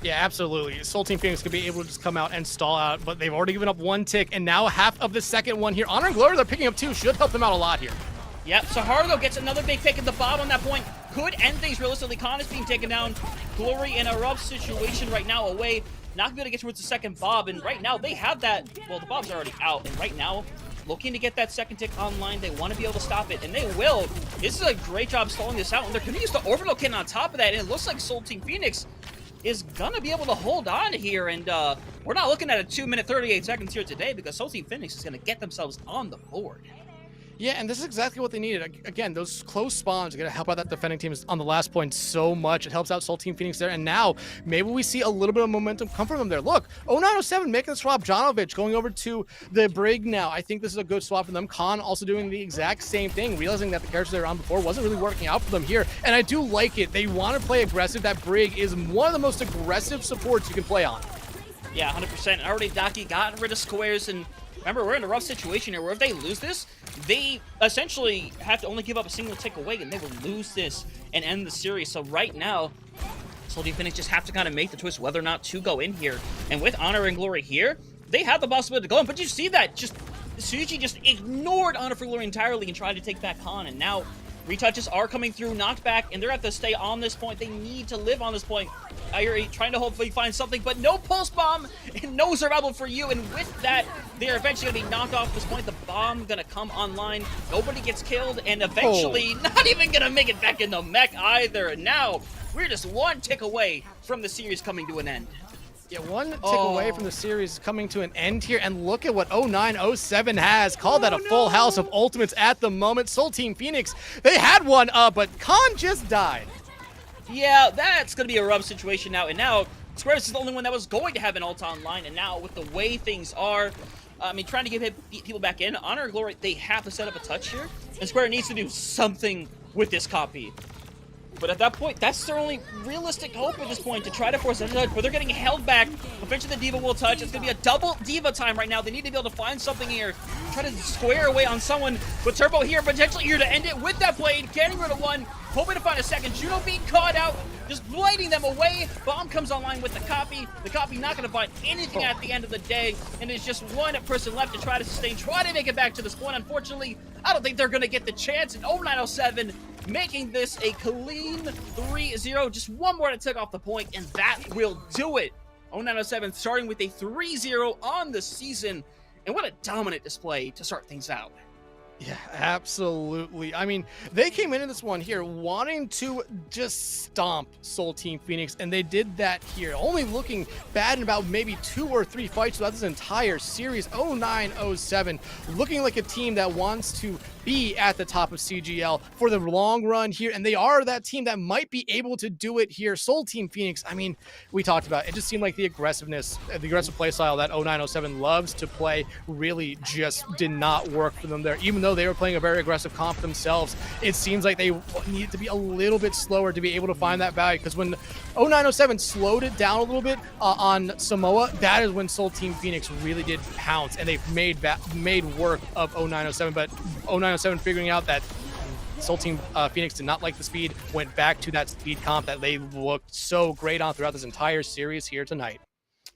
Yeah, absolutely. Soul Team Phoenix could be able to just come out and stall out, but they've already given up 1 tick, and now half of the second one here. Honor and Glory, they're picking up 2. Should help them out a lot here. Yep, Sahara, though, gets another big pick at the bottom on that point. Could end things realistically. Khan is being taken down. Glory in a rough situation right now away. Not going to be able to get towards the second Bob, and right now they have that. Well, the Bob's already out, and right now, looking to get that second tick online. They want to be able to stop it, and they will. This is a great job stalling this out, and they're going to use the orbital cannon on top of that, and it looks like Soul Team Phoenix is going to be able to hold on here, and we're not looking at a 2 minute 38 seconds here today because Soul Team Phoenix is going to get themselves on the board. Yeah, and this is exactly what they needed. Again, those close spawns are going to help out that defending team on the last point so much. It helps out Soul Team Phoenix there, and now maybe we see a little bit of momentum come from them there. Look, 0907 making the swap. Jonovic going over to the Brig now. I think this is a good swap for them. Khan also doing the exact same thing, realizing that the characters they were on before wasn't really working out for them here, and I do like it. They want to play aggressive. That Brig is one of the most aggressive supports you can play on. Yeah, 100%. Already Daki got rid of squares, and remember, we're in a rough situation here where if they lose this, they essentially have to only give up a single tick away, and they will lose this and end the series. So right now, Soul Team Phoenix just have to kind of make the choice whether or not to go in here. And with Honor and Glory here, they have the possibility to go in, but you see that just Suji just ignored Honor for Glory entirely and tried to take back Han, and now retouches are coming through, knocked back, and they're going to have to stay on this point. They need to live on this point. You're trying to hopefully find something, but no pulse bomb and no survival for you, and with that, they're eventually going to be knocked off this point. The bomb going to come online. Nobody gets killed, and eventually not even going to make it back in the mech either. And now, we're just one tick away from the series coming to an end. Yeah, one tick away from the series coming to an end here, and look at what 0907 has. Call that a full house of ultimates at the moment. Soul Team Phoenix, they had one, but Khan just died. Yeah, that's going to be a rough situation now, and now Squares is the only one that was going to have an ult online, and now with the way things are, I mean, trying to get people back in, Honor and Glory, they have to set up a touch here, and Square needs to do something with this copy. But at that point, that's their only realistic hope at this point, to try to force a touch, but they're getting held back. Eventually the Diva will touch. It's going to be a double Diva time right now. They need to be able to find something here. Try to square away on someone with Turbo here, potentially here to end it with that blade. Getting rid of one, hoping to find a second. Juno being caught out, just blading them away. Bomb comes online with the copy. The copy not going to find anything at the end of the day, and there's just one person left to try to sustain, try to make it back to this point. Unfortunately, I don't think they're going to get the chance, and 0907 making this a clean 3-0. Just one more to take off the point, and that will do it. 0907 starting with a 3-0 on the season, and what a dominant display to start things out. Yeah, absolutely. I mean, they came into this one here wanting to just stomp Soul Team Phoenix, and they did that here. Only looking bad in about maybe 2 or 3 fights throughout this entire series. 0907 looking like a team that wants to be at the top of CGL for the long run here, and they are that team that might be able to do it here. Soul Team Phoenix, I mean, we talked about it. It just seemed like the aggressiveness, the aggressive play style that 0907 loves to play really just did not work for them there. Even though they were playing a very aggressive comp themselves, it seems like they needed to be a little bit slower to be able to find that value, because when 0907 slowed it down a little bit on Samoa, that is when Soul Team Phoenix really did pounce, and they made work of 0907, but 0907 figuring out that Soul Team Phoenix did not like the speed, went back to that speed comp that they looked so great on throughout this entire series here tonight.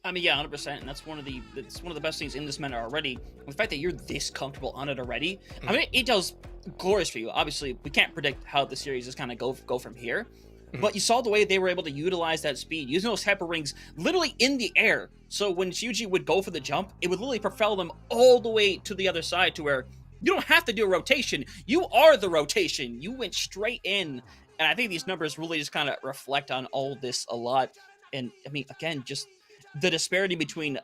I mean, yeah, 100%, and that's one of the best things in this meta already. The fact that you're this comfortable on it already, I mean, it does glorious for you. Obviously, we can't predict how the series is kind of go from here, but you saw the way they were able to utilize that speed, using those hyper rings literally in the air. So when Shuji would go for the jump, it would literally propel them all the way to the other side, to where you don't have to do a rotation. You are the rotation. You went straight in, and I think these numbers really just kind of reflect on all this a lot. And I mean, again, just the disparity between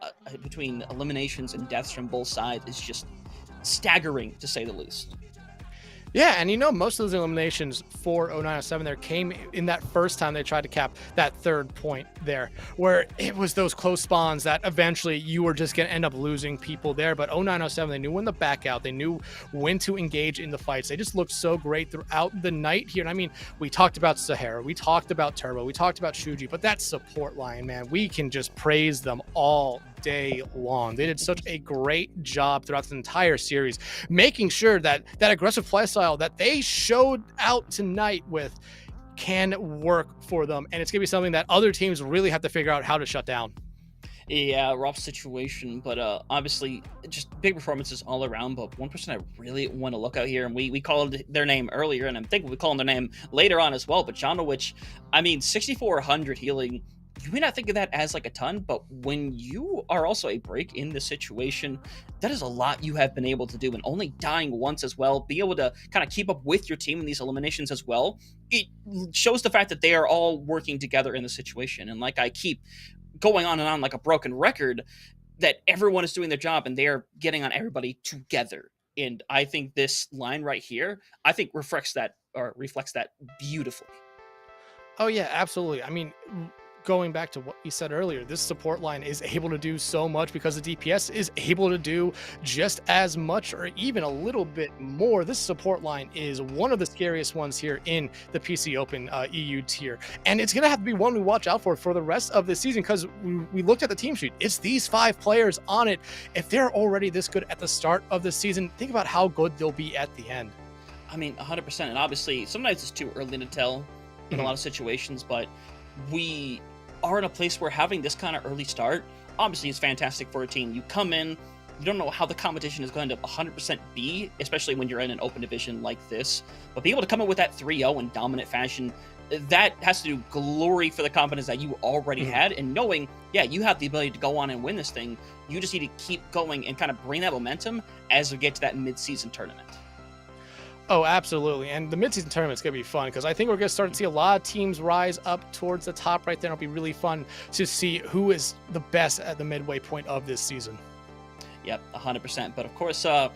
eliminations and deaths from both sides is just staggering, to say the least. Yeah, and you know, most of those eliminations for 0907 there came in that first time they tried to cap that third point there, where it was those close spawns that eventually you were just going to end up losing people there. But 0907, they knew when to back out. They knew when to engage in the fights. They just looked so great throughout the night here. And I mean, we talked about Sahara, we talked about Turbo, we talked about Shuji, but that support line, man, we can just praise them all day long. They did such a great job throughout the entire series, making sure that that aggressive play style that they showed out tonight with can work for them, and it's gonna be something that other teams really have to figure out how to shut down. Yeah, rough situation, but obviously just big performances all around. But one person I really want to look out here, and we called their name earlier, and I'm thinking we call their name later on as well, but Jonowich, I mean, 6,400 healing. You may not think of that as like a ton, but when you are also a break in the situation, that is a lot you have been able to do, and only dying once as well, be able to kind of keep up with your team in these eliminations as well. It shows the fact that they are all working together in the situation. And like I keep going on and on like a broken record, that everyone is doing their job and they're getting on everybody together. And I think this line right here, I think reflects that beautifully. Oh yeah, absolutely. I mean, going back to what you said earlier, this support line is able to do so much because the DPS is able to do just as much or even a little bit more. This support line is one of the scariest ones here in the PC Open EU tier. And it's going to have to be one we watch out for the rest of the season, because we looked at the team sheet. It's these 5 players on it. If they're already this good at the start of the season, think about how good they'll be at the end. I mean, 100%. And obviously, sometimes it's too early to tell in a lot of situations, but we are in a place where having this kind of early start, obviously, is fantastic for a team. You come in, you don't know how the competition is going to 100% be, especially when you're in an open division like this. But being able to come in with that 3-0 in dominant fashion, that has to do glory for the confidence that you already had, and knowing, yeah, you have the ability to go on and win this thing. You just need to keep going and kind of bring that momentum as we get to that mid-season tournament. Oh, absolutely. And the midseason tournament's going to be fun, because I think we're going to start to see a lot of teams rise up towards the top right there. It'll be really fun to see who is the best at the midway point of this season. Yep, 100%. But of course, going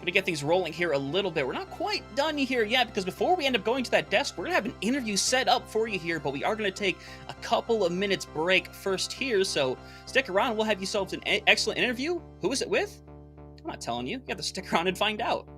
to get things rolling here a little bit. We're not quite done here yet, because before we end up going to that desk, we're going to have an interview set up for you here, but we are going to take a couple of minutes break first here. So stick around. We'll have yourselves an excellent interview. Who is it with? I'm not telling you. You have to stick around and find out.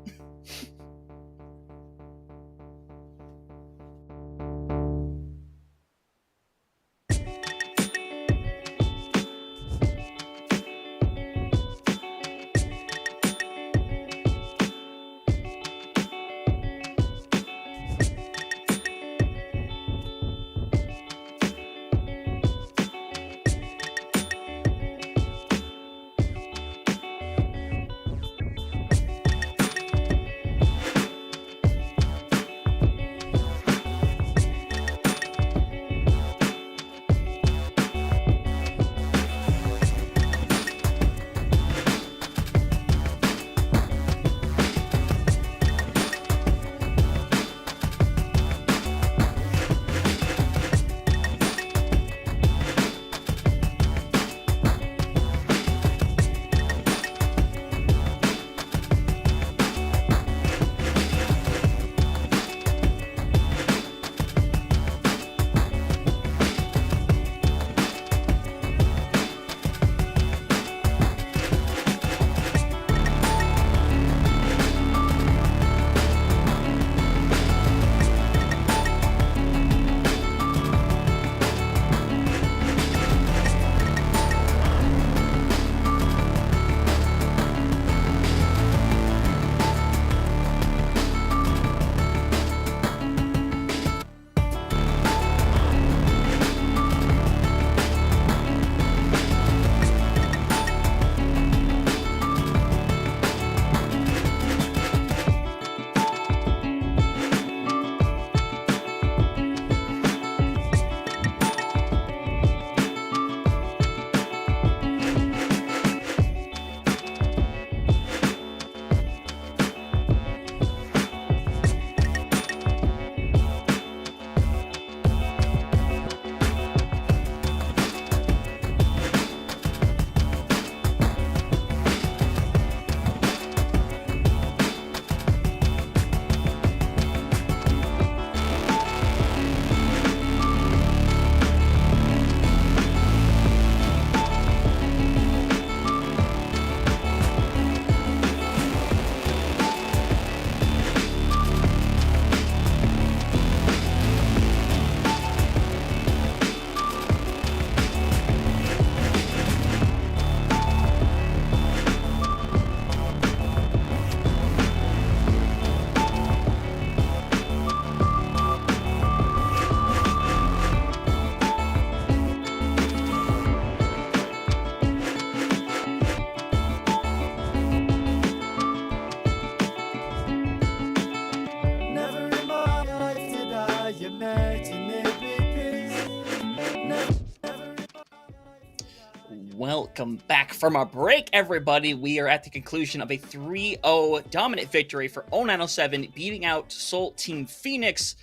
Welcome back from our break, everybody. We are at the conclusion of a 3-0 dominant victory for 0907, beating out Seoul Team Phoenix,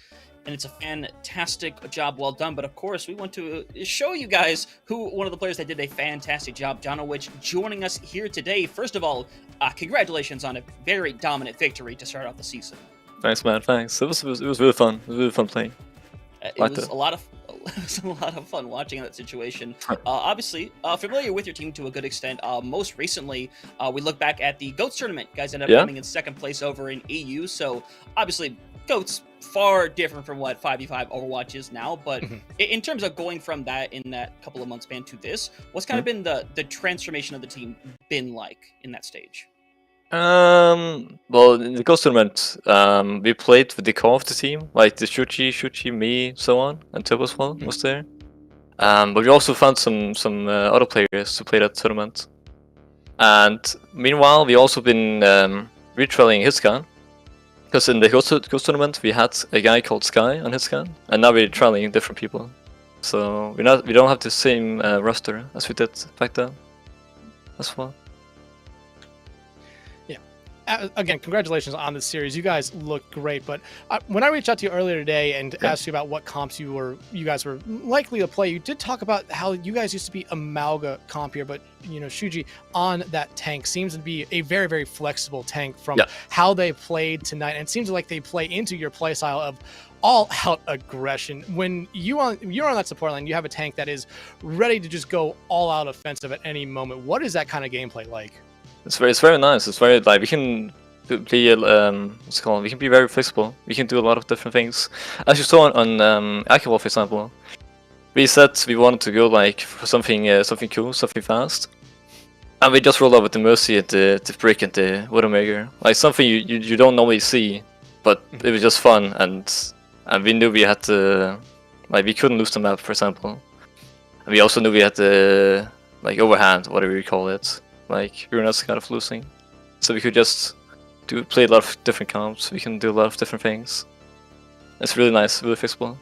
and it's a fantastic job, well done. But of course, we want to show you guys who one of the players that did a fantastic job, Jonowich, joining us here today. First of all, congratulations on a very dominant victory to start off the season. Thanks, man. Thanks. It was really fun. It was really fun playing. It was a lot of it was a lot of fun watching that situation. Obviously, familiar with your team to a good extent. Most recently, we look back at the GOATS tournament. You guys ended up coming in second place over in EU. So obviously, GOATS far different from what 5v5 Overwatch is now. But in terms of going from that in that couple of months span to this, what's kind of been the transformation of the team been like in that stage? Well, in the Ghost tournament, we played with the core of the team, like the Shuchi, me, so on, and Turbo as well was there. But we also found some other players to play that tournament. And meanwhile, we also been retrailing Hitscan, because in the Ghost tournament we had a guy called Sky on Hitscan, and now we're trialing different people. So we don't have the same roster as we did back then. That's well. Again, congratulations on this series. You guys look great. But when I reached out to you earlier today and asked you about what comps you guys were likely to play, you did talk about how you guys used to be a Malga comp here, but Shuji on that tank seems to be a very, very flexible tank from how they played tonight, and it seems like they play into your play style of all-out aggression. When you're on that support line, you have a tank that is ready to just go all-out offensive at any moment. What is that kind of gameplay like? It's very nice. It's very we can be what's it called? We can be very flexible. We can do a lot of different things. As you saw on Akibol, for example, we said we wanted to go for something cool, something fast, and we just rolled out with the Mercy and the Brick and the Widowmaker, like something you don't normally see, but it was just fun, and we knew we had to we couldn't lose the map, for example, and we also knew we had the overhand, whatever you call it. We were not kind of losing, so we could just play a lot of different comps. We can do a lot of different things. It's really nice, really flexible.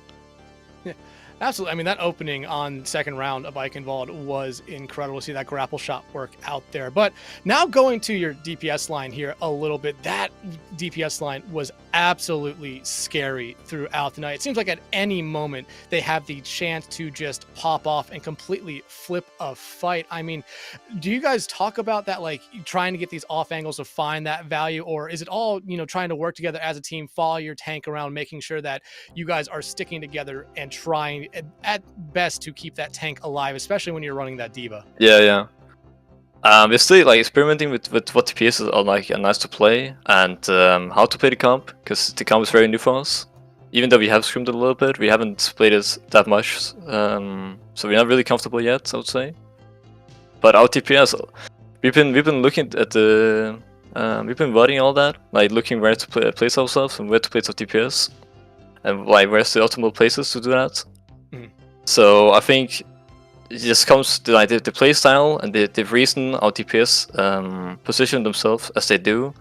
Yeah, absolutely. I mean, that opening on second round of Eichenwald was incredible to see that grapple shot work out there. But now going to your DPS line here a little bit, that DPS line was absolutely scary throughout the night. It seems like at any moment they have the chance to just pop off and completely flip a fight. I mean, do you guys talk about that, trying to get these off angles to find that value, or is it all, trying to work together as a team, follow your tank around, making sure that you guys are sticking together and trying at best to keep that tank alive, especially when you're running that D.Va? Yeah. We're still experimenting with what TPS are nice to play, and how to play the comp, because the comp is very new for us. Even though we have scrimmed it a little bit, we haven't played it that much, so we're not really comfortable yet, I would say. But our TPS, we've been looking at the we've been writing all that, looking where to place ourselves and where to place our TPS, and where's the optimal places to do that. So I think it just comes to the play style and the reason our TPS position themselves as they do.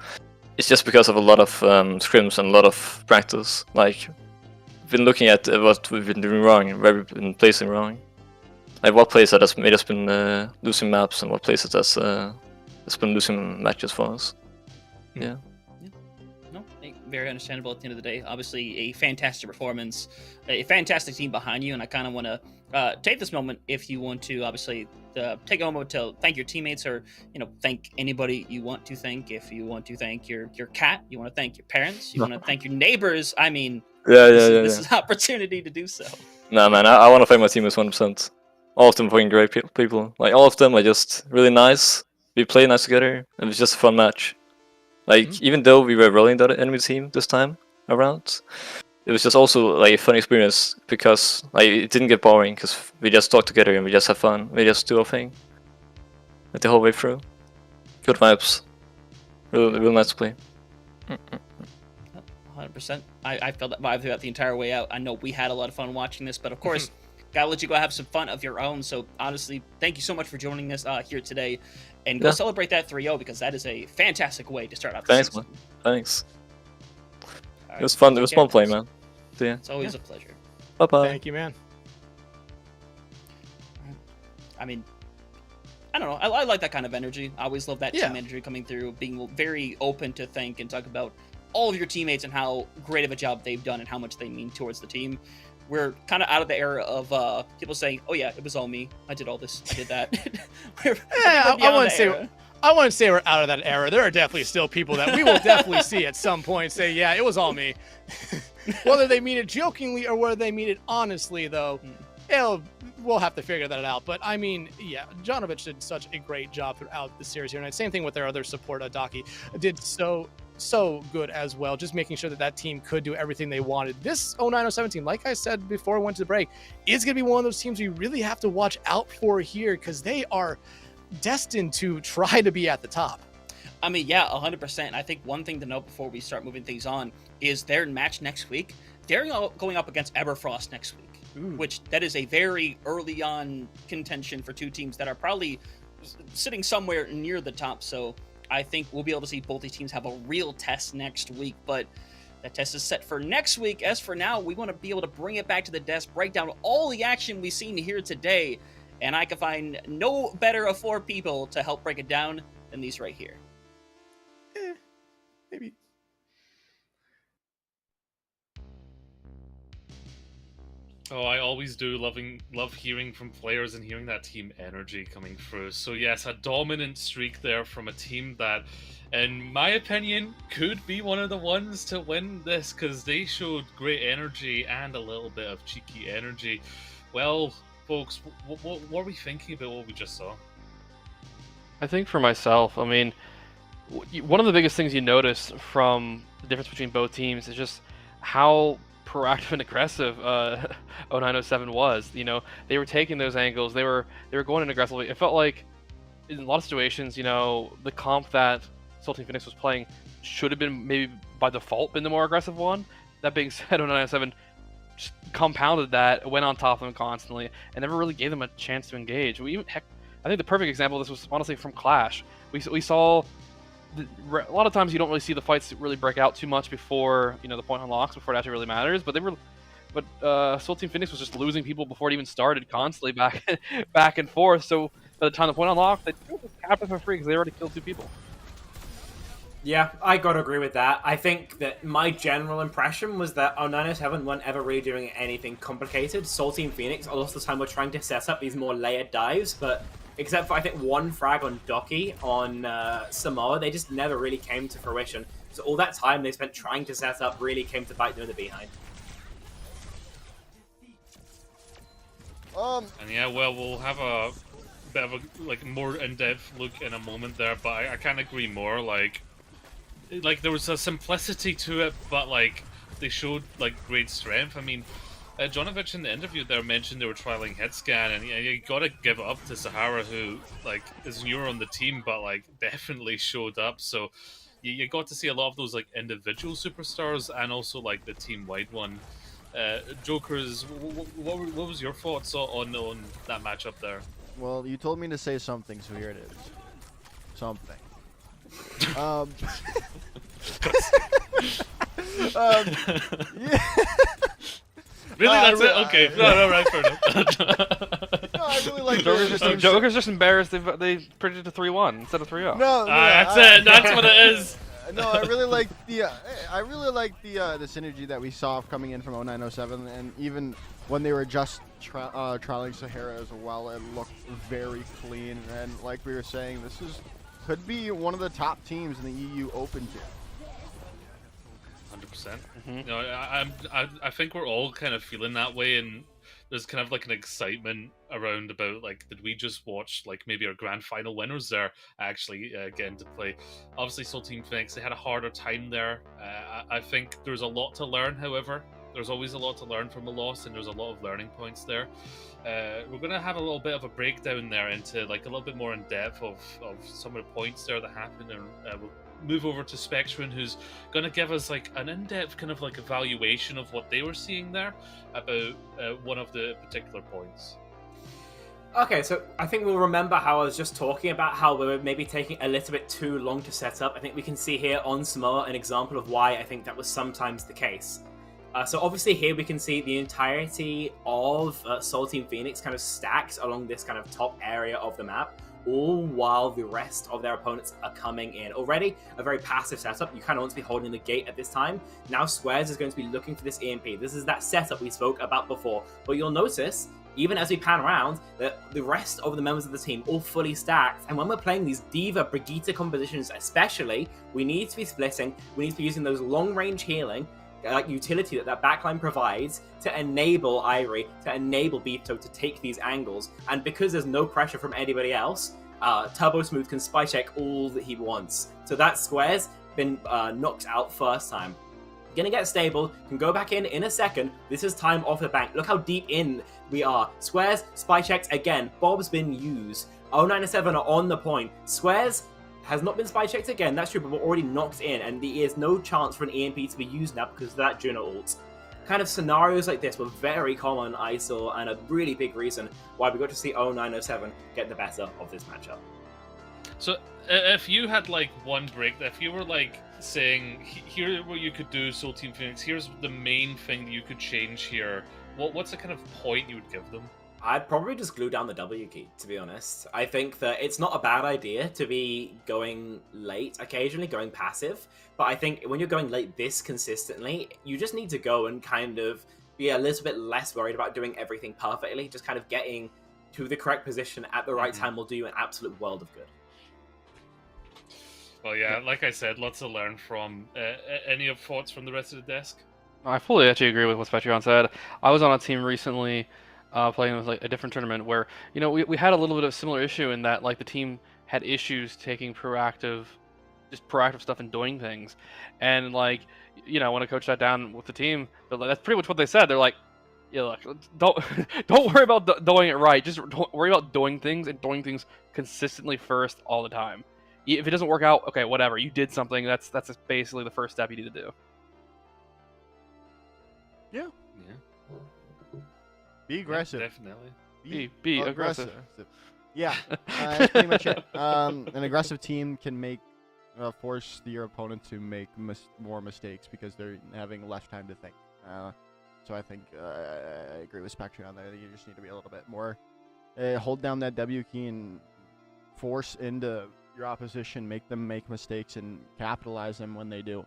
It's just because of a lot of scrims and a lot of practice. We've been looking at what we've been doing wrong, where we've been placing wrong. What plays that has made us been losing maps, and what places that's been losing matches for us. Yeah. No, very understandable at the end of the day. Obviously, a fantastic performance, a fantastic team behind you, and I kind of want to take this moment, if you want to, obviously, take a moment to thank your teammates, or thank anybody you want to thank. If you want to thank your cat, you want to thank your parents, you want to thank your neighbors. I mean, this is an opportunity to do so. Nah, man, I want to thank my teammates 100%. All of them are fucking great people. All of them are just really nice. We play nice together. It was just a fun match. Even though we were rolling the enemy team this time around, it was just also a fun experience, because it didn't get boring, because we just talk together and we just have fun. We just do our thing the whole way through. Good vibes. Real nice to play. 100%. I felt that vibe throughout the entire way out. I know we had a lot of fun watching this, but of course, gotta let you go have some fun of your own. So honestly, thank you so much for joining us here today, and go celebrate that 3-0, because that is a fantastic way to start out the season. Man. Thanks. It was fun. It was fun playing, man. So, yeah. It's always a pleasure. Bye-bye. Thank you, man. I mean, I don't know. I like that kind of energy. I always love that team energy coming through, being very open to think and talk about all of your teammates and how great of a job they've done and how much they mean towards the team. We're kind of out of the era of people saying, "Oh yeah, it was all me. I did all this. I did that." I wouldn't say we're out of that era. There are definitely still people that we will definitely see at some point say, "Yeah, it was all me." Whether they mean it jokingly or whether they mean it honestly, though, we'll have to figure that out. But I mean, yeah, Jonovic did such a great job throughout the series here, and same thing with their other support. Daki did so good as well, just making sure that team could do everything they wanted. This 0907 team, like I said before we went to the break, is going to be one of those teams we really have to watch out for here, because they are destined to try to be at the top. I mean, yeah, 100%. I think one thing to note before we start moving things on is their match next week. They're going up against Everfrost next week, which that is a very early on contention for two teams that are probably sitting somewhere near the top. So I think we'll be able to see both these teams have a real test next week, but that test is set for next week. As for now, we want to be able to bring it back to the desk, break down all the action we've seen here today, and I can find no better of 4 people to help break it down than these right here. Maybe. Oh, I always do love hearing from players and hearing that team energy coming through. So yes, a dominant streak there from a team that, in my opinion, could be one of the ones to win this, because they showed great energy and a little bit of cheeky energy. Well, folks, what are we thinking about what we just saw? I think for myself, I mean, one of the biggest things you notice from the difference between both teams is just how proactive and aggressive 0907 was. You know, they were taking those angles, they were going in aggressively. It felt like in a lot of situations, you know, the comp that Soul Team Phoenix was playing should have been maybe by default been the more aggressive one. That being said, 0907 just compounded that, went on top of them constantly, and never really gave them a chance to engage. I think the perfect example of this was honestly from Clash. We saw a lot of times you don't really see the fights really break out too much before, you know, the point unlocks, before it actually really matters. But Soul Team Phoenix was just losing people before it even started, constantly back and forth. So by the time the point unlocked, they just capped it for free because they already killed 2 people. Yeah, I gotta agree with that. I think that my general impression was that 0907 weren't ever really doing anything complicated. Soul Team Phoenix, a lot of the time, were trying to set up these more layered dives, but except for, I think, one frag on Doki on Samoa, they just never really came to fruition. So all that time they spent trying to set up really came to bite them in the behind. And yeah, well, we'll have a bit of a more in-depth look in a moment there, but I can't agree more. Like there was a simplicity to it, but they showed great strength. I mean, Jonovic in the interview there mentioned they were trialing hit scan, and you gotta give it up to Sahara, who is newer on the team, but definitely showed up. So you got to see a lot of those individual superstars, and also the team wide one. Jokers, what was your thoughts on that matchup there? Well, you told me to say something, so here it is. Something. Yeah. Really, that's it? Okay, no, right, fair enough. No, I really like Joker's just embarrassed they predicted a 3-1 instead of 3-0. No, that's it. That's what it is. No, I really like the synergy that we saw coming in from 0907, and even when they were just trialing Sahara as well, it looked very clean. And like we were saying, this could be one of the top teams in the EU Open tier. 100%. You know, I think we're all kind of feeling that way, and there's kind of an excitement around about did we just watch maybe our grand final winners there actually get into play. Obviously, Soul Team Phoenix, they had a harder time there. I think there's a lot to learn. However, there's always a lot to learn from a loss, and there's a lot of learning points there. We're gonna have a little bit of a breakdown there into a little bit more in depth of some of the points there that happened, and we'll move over to Spectrum, who's going to give us an in-depth kind of evaluation of what they were seeing there about one of the particular points. Okay, so I think we'll remember how I was just talking about how we were maybe taking a little bit too long to set up. I think we can see here on Samoa an example of why I think that was sometimes the case. So obviously here we can see the entirety of Soul Team Phoenix kind of stacked along this kind of top area of the map, all while the rest of their opponents are coming in. Already a very passive setup. You kind of want to be holding the gate at this time. Now Squares is going to be looking for this EMP. This is that setup we spoke about before. But you'll notice, even as we pan around, that the rest of the members of the team all fully stacked. And when we're playing these Diva Brigitte compositions especially, we need to be splitting. We need to be using those long-range healing utility that backline provides to enable Ivory, to enable Beefto to take these angles. And because there's no pressure from anybody else, Turbo Smooth can spy check all that he wants. So that square's been knocked out first time. Gonna get stable, can go back in a second. This is time off the bank. Look how deep in we are. Squares, spy checks again. Bob's been used. 097 are on the point. Squares has not been spy checked again, that's true, but we're already knocked in, and there is no chance for an EMP to be used now because of that Juno ult. Kind of scenarios like this were very common, I saw, and a really big reason why we got to see 0907 get the better of this matchup. So, if you had like one break, if you were like saying, here what you could do, Soul Team Phoenix, here's the main thing that you could change here, what's the kind of point you would give them? I'd probably just glue down the W key, to be honest. I think that it's not a bad idea to be going late, occasionally going passive, but I think when you're going late this consistently, you just need to go and kind of be a little bit less worried about doing everything perfectly. Just kind of getting to the correct position at the right time will do you an absolute world of good. Well, yeah, like I said, lots to learn from. Any of thoughts from the rest of the desk? I fully actually agree with what Spectron said. I was on a team recently playing with like a different tournament where, you know, we had a little bit of a similar issue in that like the team had issues taking proactive stuff and doing things. And like, you know, when I coached that down with the team, that's pretty much what they said. They're like, yeah, look, don't worry about doing it right. Just don't worry about doing things and doing things consistently first all the time. If it doesn't work out, okay, whatever. You did something. That's basically the first step you need to do. Yeah. Yeah. Be aggressive. Yeah, definitely. Be aggressive. Yeah, that's pretty much it. An aggressive team can force your opponent to make more mistakes because they're having less time to think. So I think I agree with Spectre on there. You just need to be a little bit more hold down that W key and force into your opposition, make them make mistakes, and capitalize them when they do.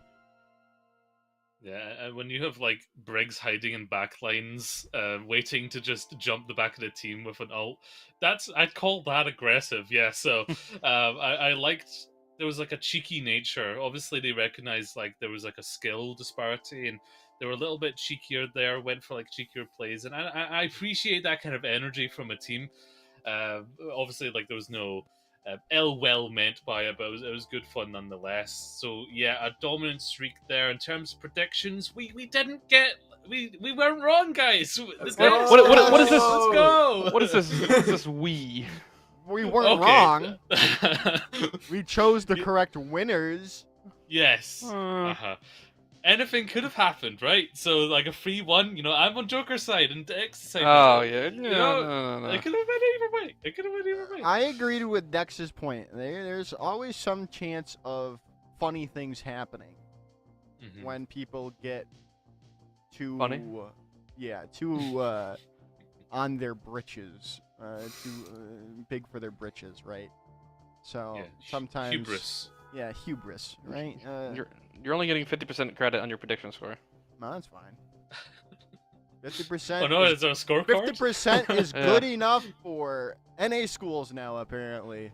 Yeah, and when you have like Briggs hiding in backlines, waiting to just jump the back of the team with an ult, I'd call that aggressive. Yeah, so I liked there was like a cheeky nature. Obviously, they recognized like there was like a skill disparity, and they were a little bit cheekier there. Went for like cheekier plays, and I appreciate that kind of energy from a team. Obviously, like there was no ill well meant by it, but it was good fun nonetheless. So yeah, a dominant streak there. In terms of predictions, we didn't get we weren't wrong, guys. What is this? Let's go. What is this? What is this? We weren't wrong. We chose the correct winners. Yes. Anything could have happened, right? So like a 3-1, you know, I'm on Joker's side and Dex's side. Oh yeah, No. It could have been either way. I agreed with Dex's point. There's always some chance of funny things happening when people get too funny. Too on their britches, too big for their britches, right? So Yeah, sometimes hubris. Yeah, hubris, right? You're only getting 50% credit on your prediction score. No, that's fine. 50%. Oh no, is there a scorecard? 50% is good enough for NA schools now, apparently.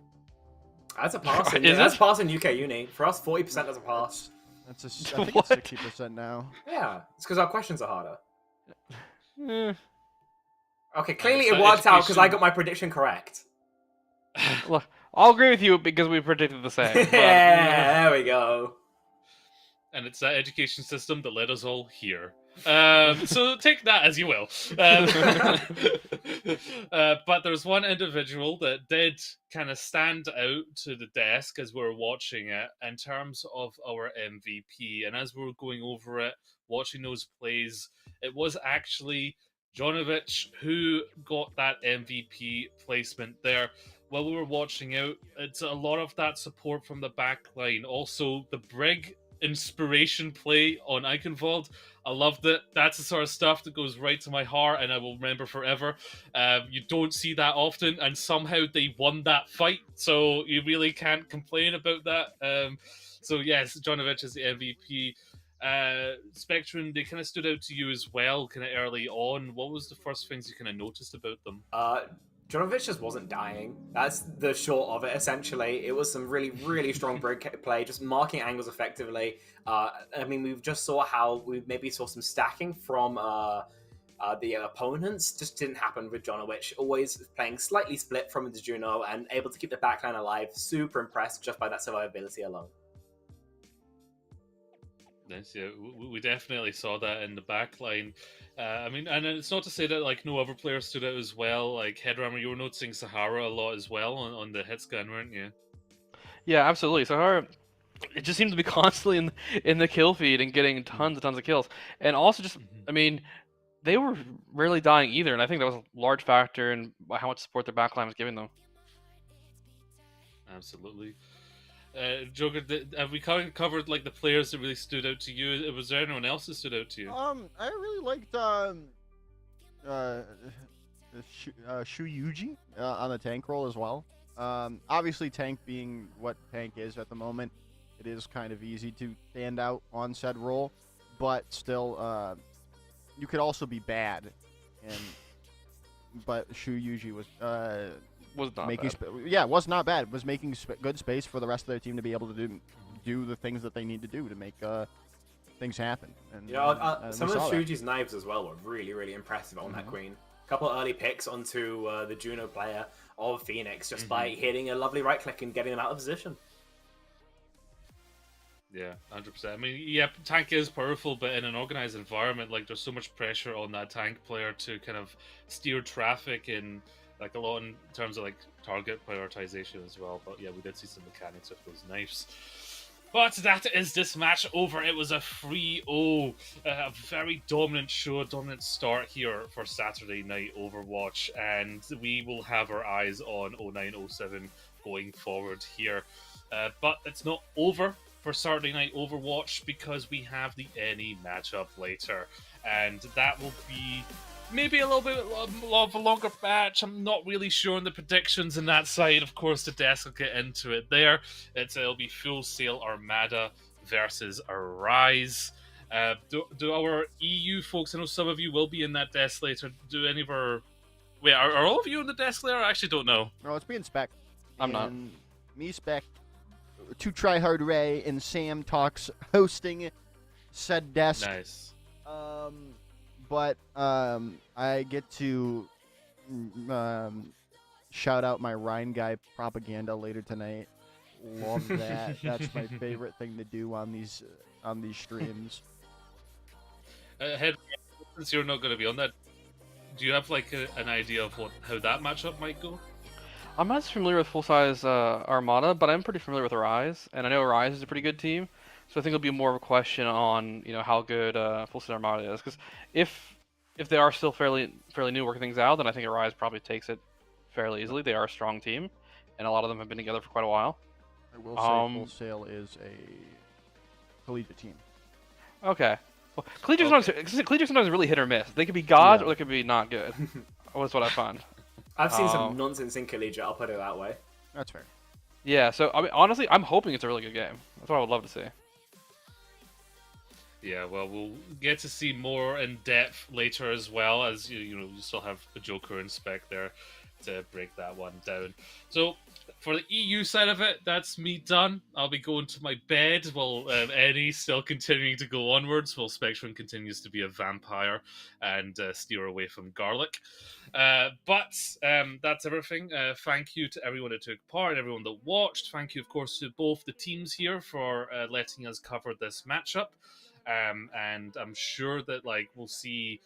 That's a pass. Is That's it? pass in UK uni. For us, 40% is a pass. I think What? it's 60% now. Yeah, it's because our questions are harder. Eh. Okay, clearly so it worked out because I education- got my prediction correct. Look, I'll agree with you because we predicted the same. But, Yeah, there we go. And it's that education system that led us all here. So take that as you will. But there's one individual that did kind of stand out to the desk as we were watching it in terms of our MVP. And as we were going over it, watching those plays, it was actually Jonovic who got that MVP placement there. While we were watching out, it's a lot of that support from the back line. Also, the Brig inspiration play on Eichenwald. I loved it. That's the sort of stuff that goes right to my heart and I will remember forever. You don't see that often, and somehow they won that fight, so you really can't complain about that. So yes, Jonovic is the MVP. Spectrum, they kind of stood out to you as well, kind of early on. What was the first things you kind of noticed about them? Jonovic just wasn't dying. That's the short of it, essentially. It was some really, really strong break play, just marking angles effectively. I mean, we just saw how we maybe saw some stacking from the opponents. Just didn't happen with Jonovic. Always playing slightly split from the Juno and able to keep the backline alive. Super impressed just by that survivability alone. Nice, yeah, we definitely saw that in the back line. I mean, and it's not to say that like no other players stood out as well. Like Headrammer, you were noticing Sahara a lot as well on the hit scan, weren't you? Yeah, absolutely. So it just seems to be constantly in the kill feed and getting tons of kills, and also just I mean, they were rarely dying either, and I think that was a large factor in how much support their backline was giving them. Absolutely. Joker, have we covered like the players that really stood out to you? Was there anyone else that stood out to you? I really liked Shu Yuji on the tank role as well. Obviously, tank being what tank is at the moment, it is kind of easy to stand out on said role, but still, you could also be bad, but Shu Yuji was not making bad. was not bad. Was making good space for the rest of their team to be able to do the things that they need to do to make things happen. And some of Shuji's knives as well were really, really impressive on that queen. A couple of early picks onto the Juno player of Phoenix just by hitting a lovely right click and getting them out of position. Yeah, 100%. I mean, yeah, tank is powerful, but in an organized environment, like there's so much pressure on that tank player to kind of steer traffic and like a lot in terms of like target prioritization as well. But yeah, we did see some mechanics with those knives. But that is this match over. It was a 3-0, a very dominant show, a dominant start here for Saturday Night Overwatch, and we will have our eyes on 0907 going forward here. But it's not over for Saturday Night Overwatch because we have the NE matchup later, and that will be maybe a little bit of a longer match. I'm not really sure on the predictions in that side. Of course, the desk will get into it there. It'll be Full Sail Armada versus Arise. Do our EU folks, I know some of you will be in that desk later. Do any of our... Wait, are all of you in the desk later? I actually don't know. No, it's me and Spec. I'm not. Me, Spec, 2 Tryhard Ray, and Sam Talks hosting said desk. Nice. But I get to shout out my Rhine guy propaganda later tonight. Love that. That's my favorite thing to do on these streams. Head, since you're not going to be on that, do you have like an idea of how that matchup might go? I'm not as familiar with Full Size Armada, but I'm pretty familiar with Arise, and I know Arise is a pretty good team. So I think it'll be more of a question on how good Full Sail Armada is, because if they are still fairly new working things out, then I think Arise probably takes it fairly easily. They are a strong team, and a lot of them have been together for quite a while. I will say Full Sail is a collegiate team. Okay. Well, collegiate sometimes really hit or miss. They could be gods or they could be not good. That's what I find. I've seen some nonsense in collegiate, I'll put it that way. That's fair. Yeah, so I mean, honestly, I'm hoping it's a really good game. That's what I would love to see. Yeah, well, we'll get to see more in depth later as well, as you still have a Joker and Spec there to break that one down. So for the EU side of it, that's me done. I'll be going to my bed while Eddie's still continuing to go onwards, while Spectrum continues to be a vampire and steer away from garlic. But that's everything. Thank you to everyone that took part, everyone that watched. Thank you, of course, to both the teams here for letting us cover this matchup. And I'm sure that we'll see,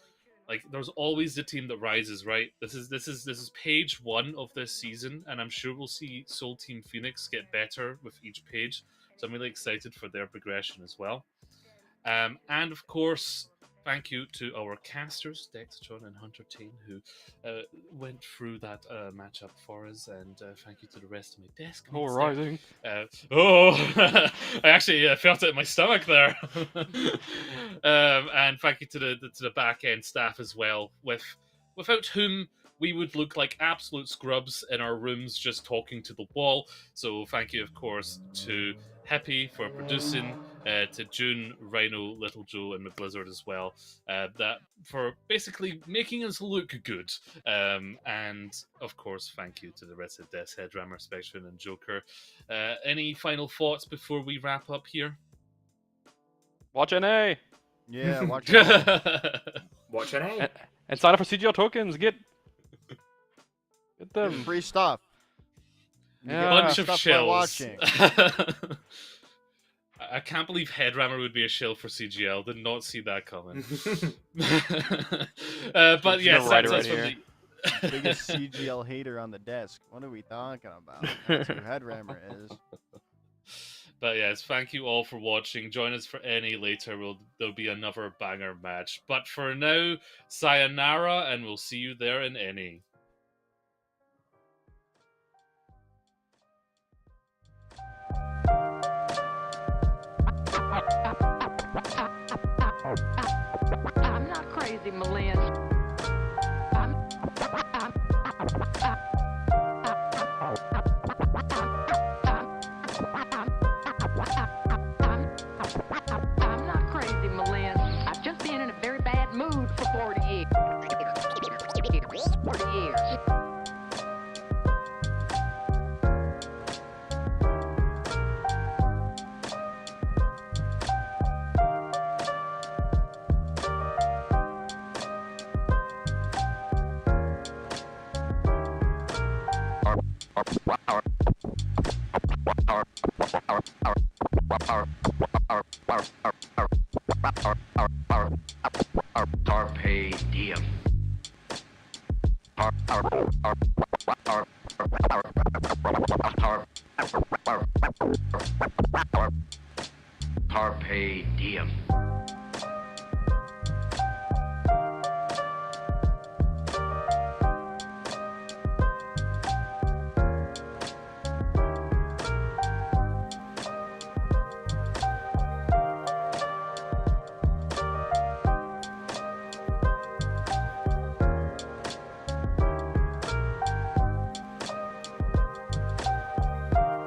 there's always the team that rises, right? This is page 1 of this season, and I'm sure we'll see Soul Team Phoenix get better with each page. So I'm really excited for their progression as well. And of course, thank you to our casters, Dextron and Hunter Tane, who went through that matchup for us, and thank you to the rest of my desk. Oh, rising. I actually felt it in my stomach there. And thank you to the back end staff as well, without whom we would look like absolute scrubs in our rooms just talking to the wall. So thank you, of course, to Happy for producing, to June, Rhino, Little Joe, and McBlizzard as well, that for basically making us look good. And of course, thank you to the rest of Death's Head, Rammer, Spectrum, and Joker. Any final thoughts before we wrap up here? Watch NA Yeah, watch it. Watch NA. and sign up for CGL tokens. Get them. Free stuff. You get Yeah. Bunch free of stuff by shells. watching. I can't believe Headrammer would be a shill for CGL. Did not see that coming. But yes, writer that's right from here. the... Biggest CGL hater on the desk. What are we talking about? That's who Headrammer is. But yes, thank you all for watching. Join us for any later. There'll be another banger match. But for now, sayonara, and we'll see you there in any. I'm not crazy, Malin. I'm not crazy, Malin. I've just been in a very bad mood for 40 years. 40 years. Carpe diem. Carpe diem.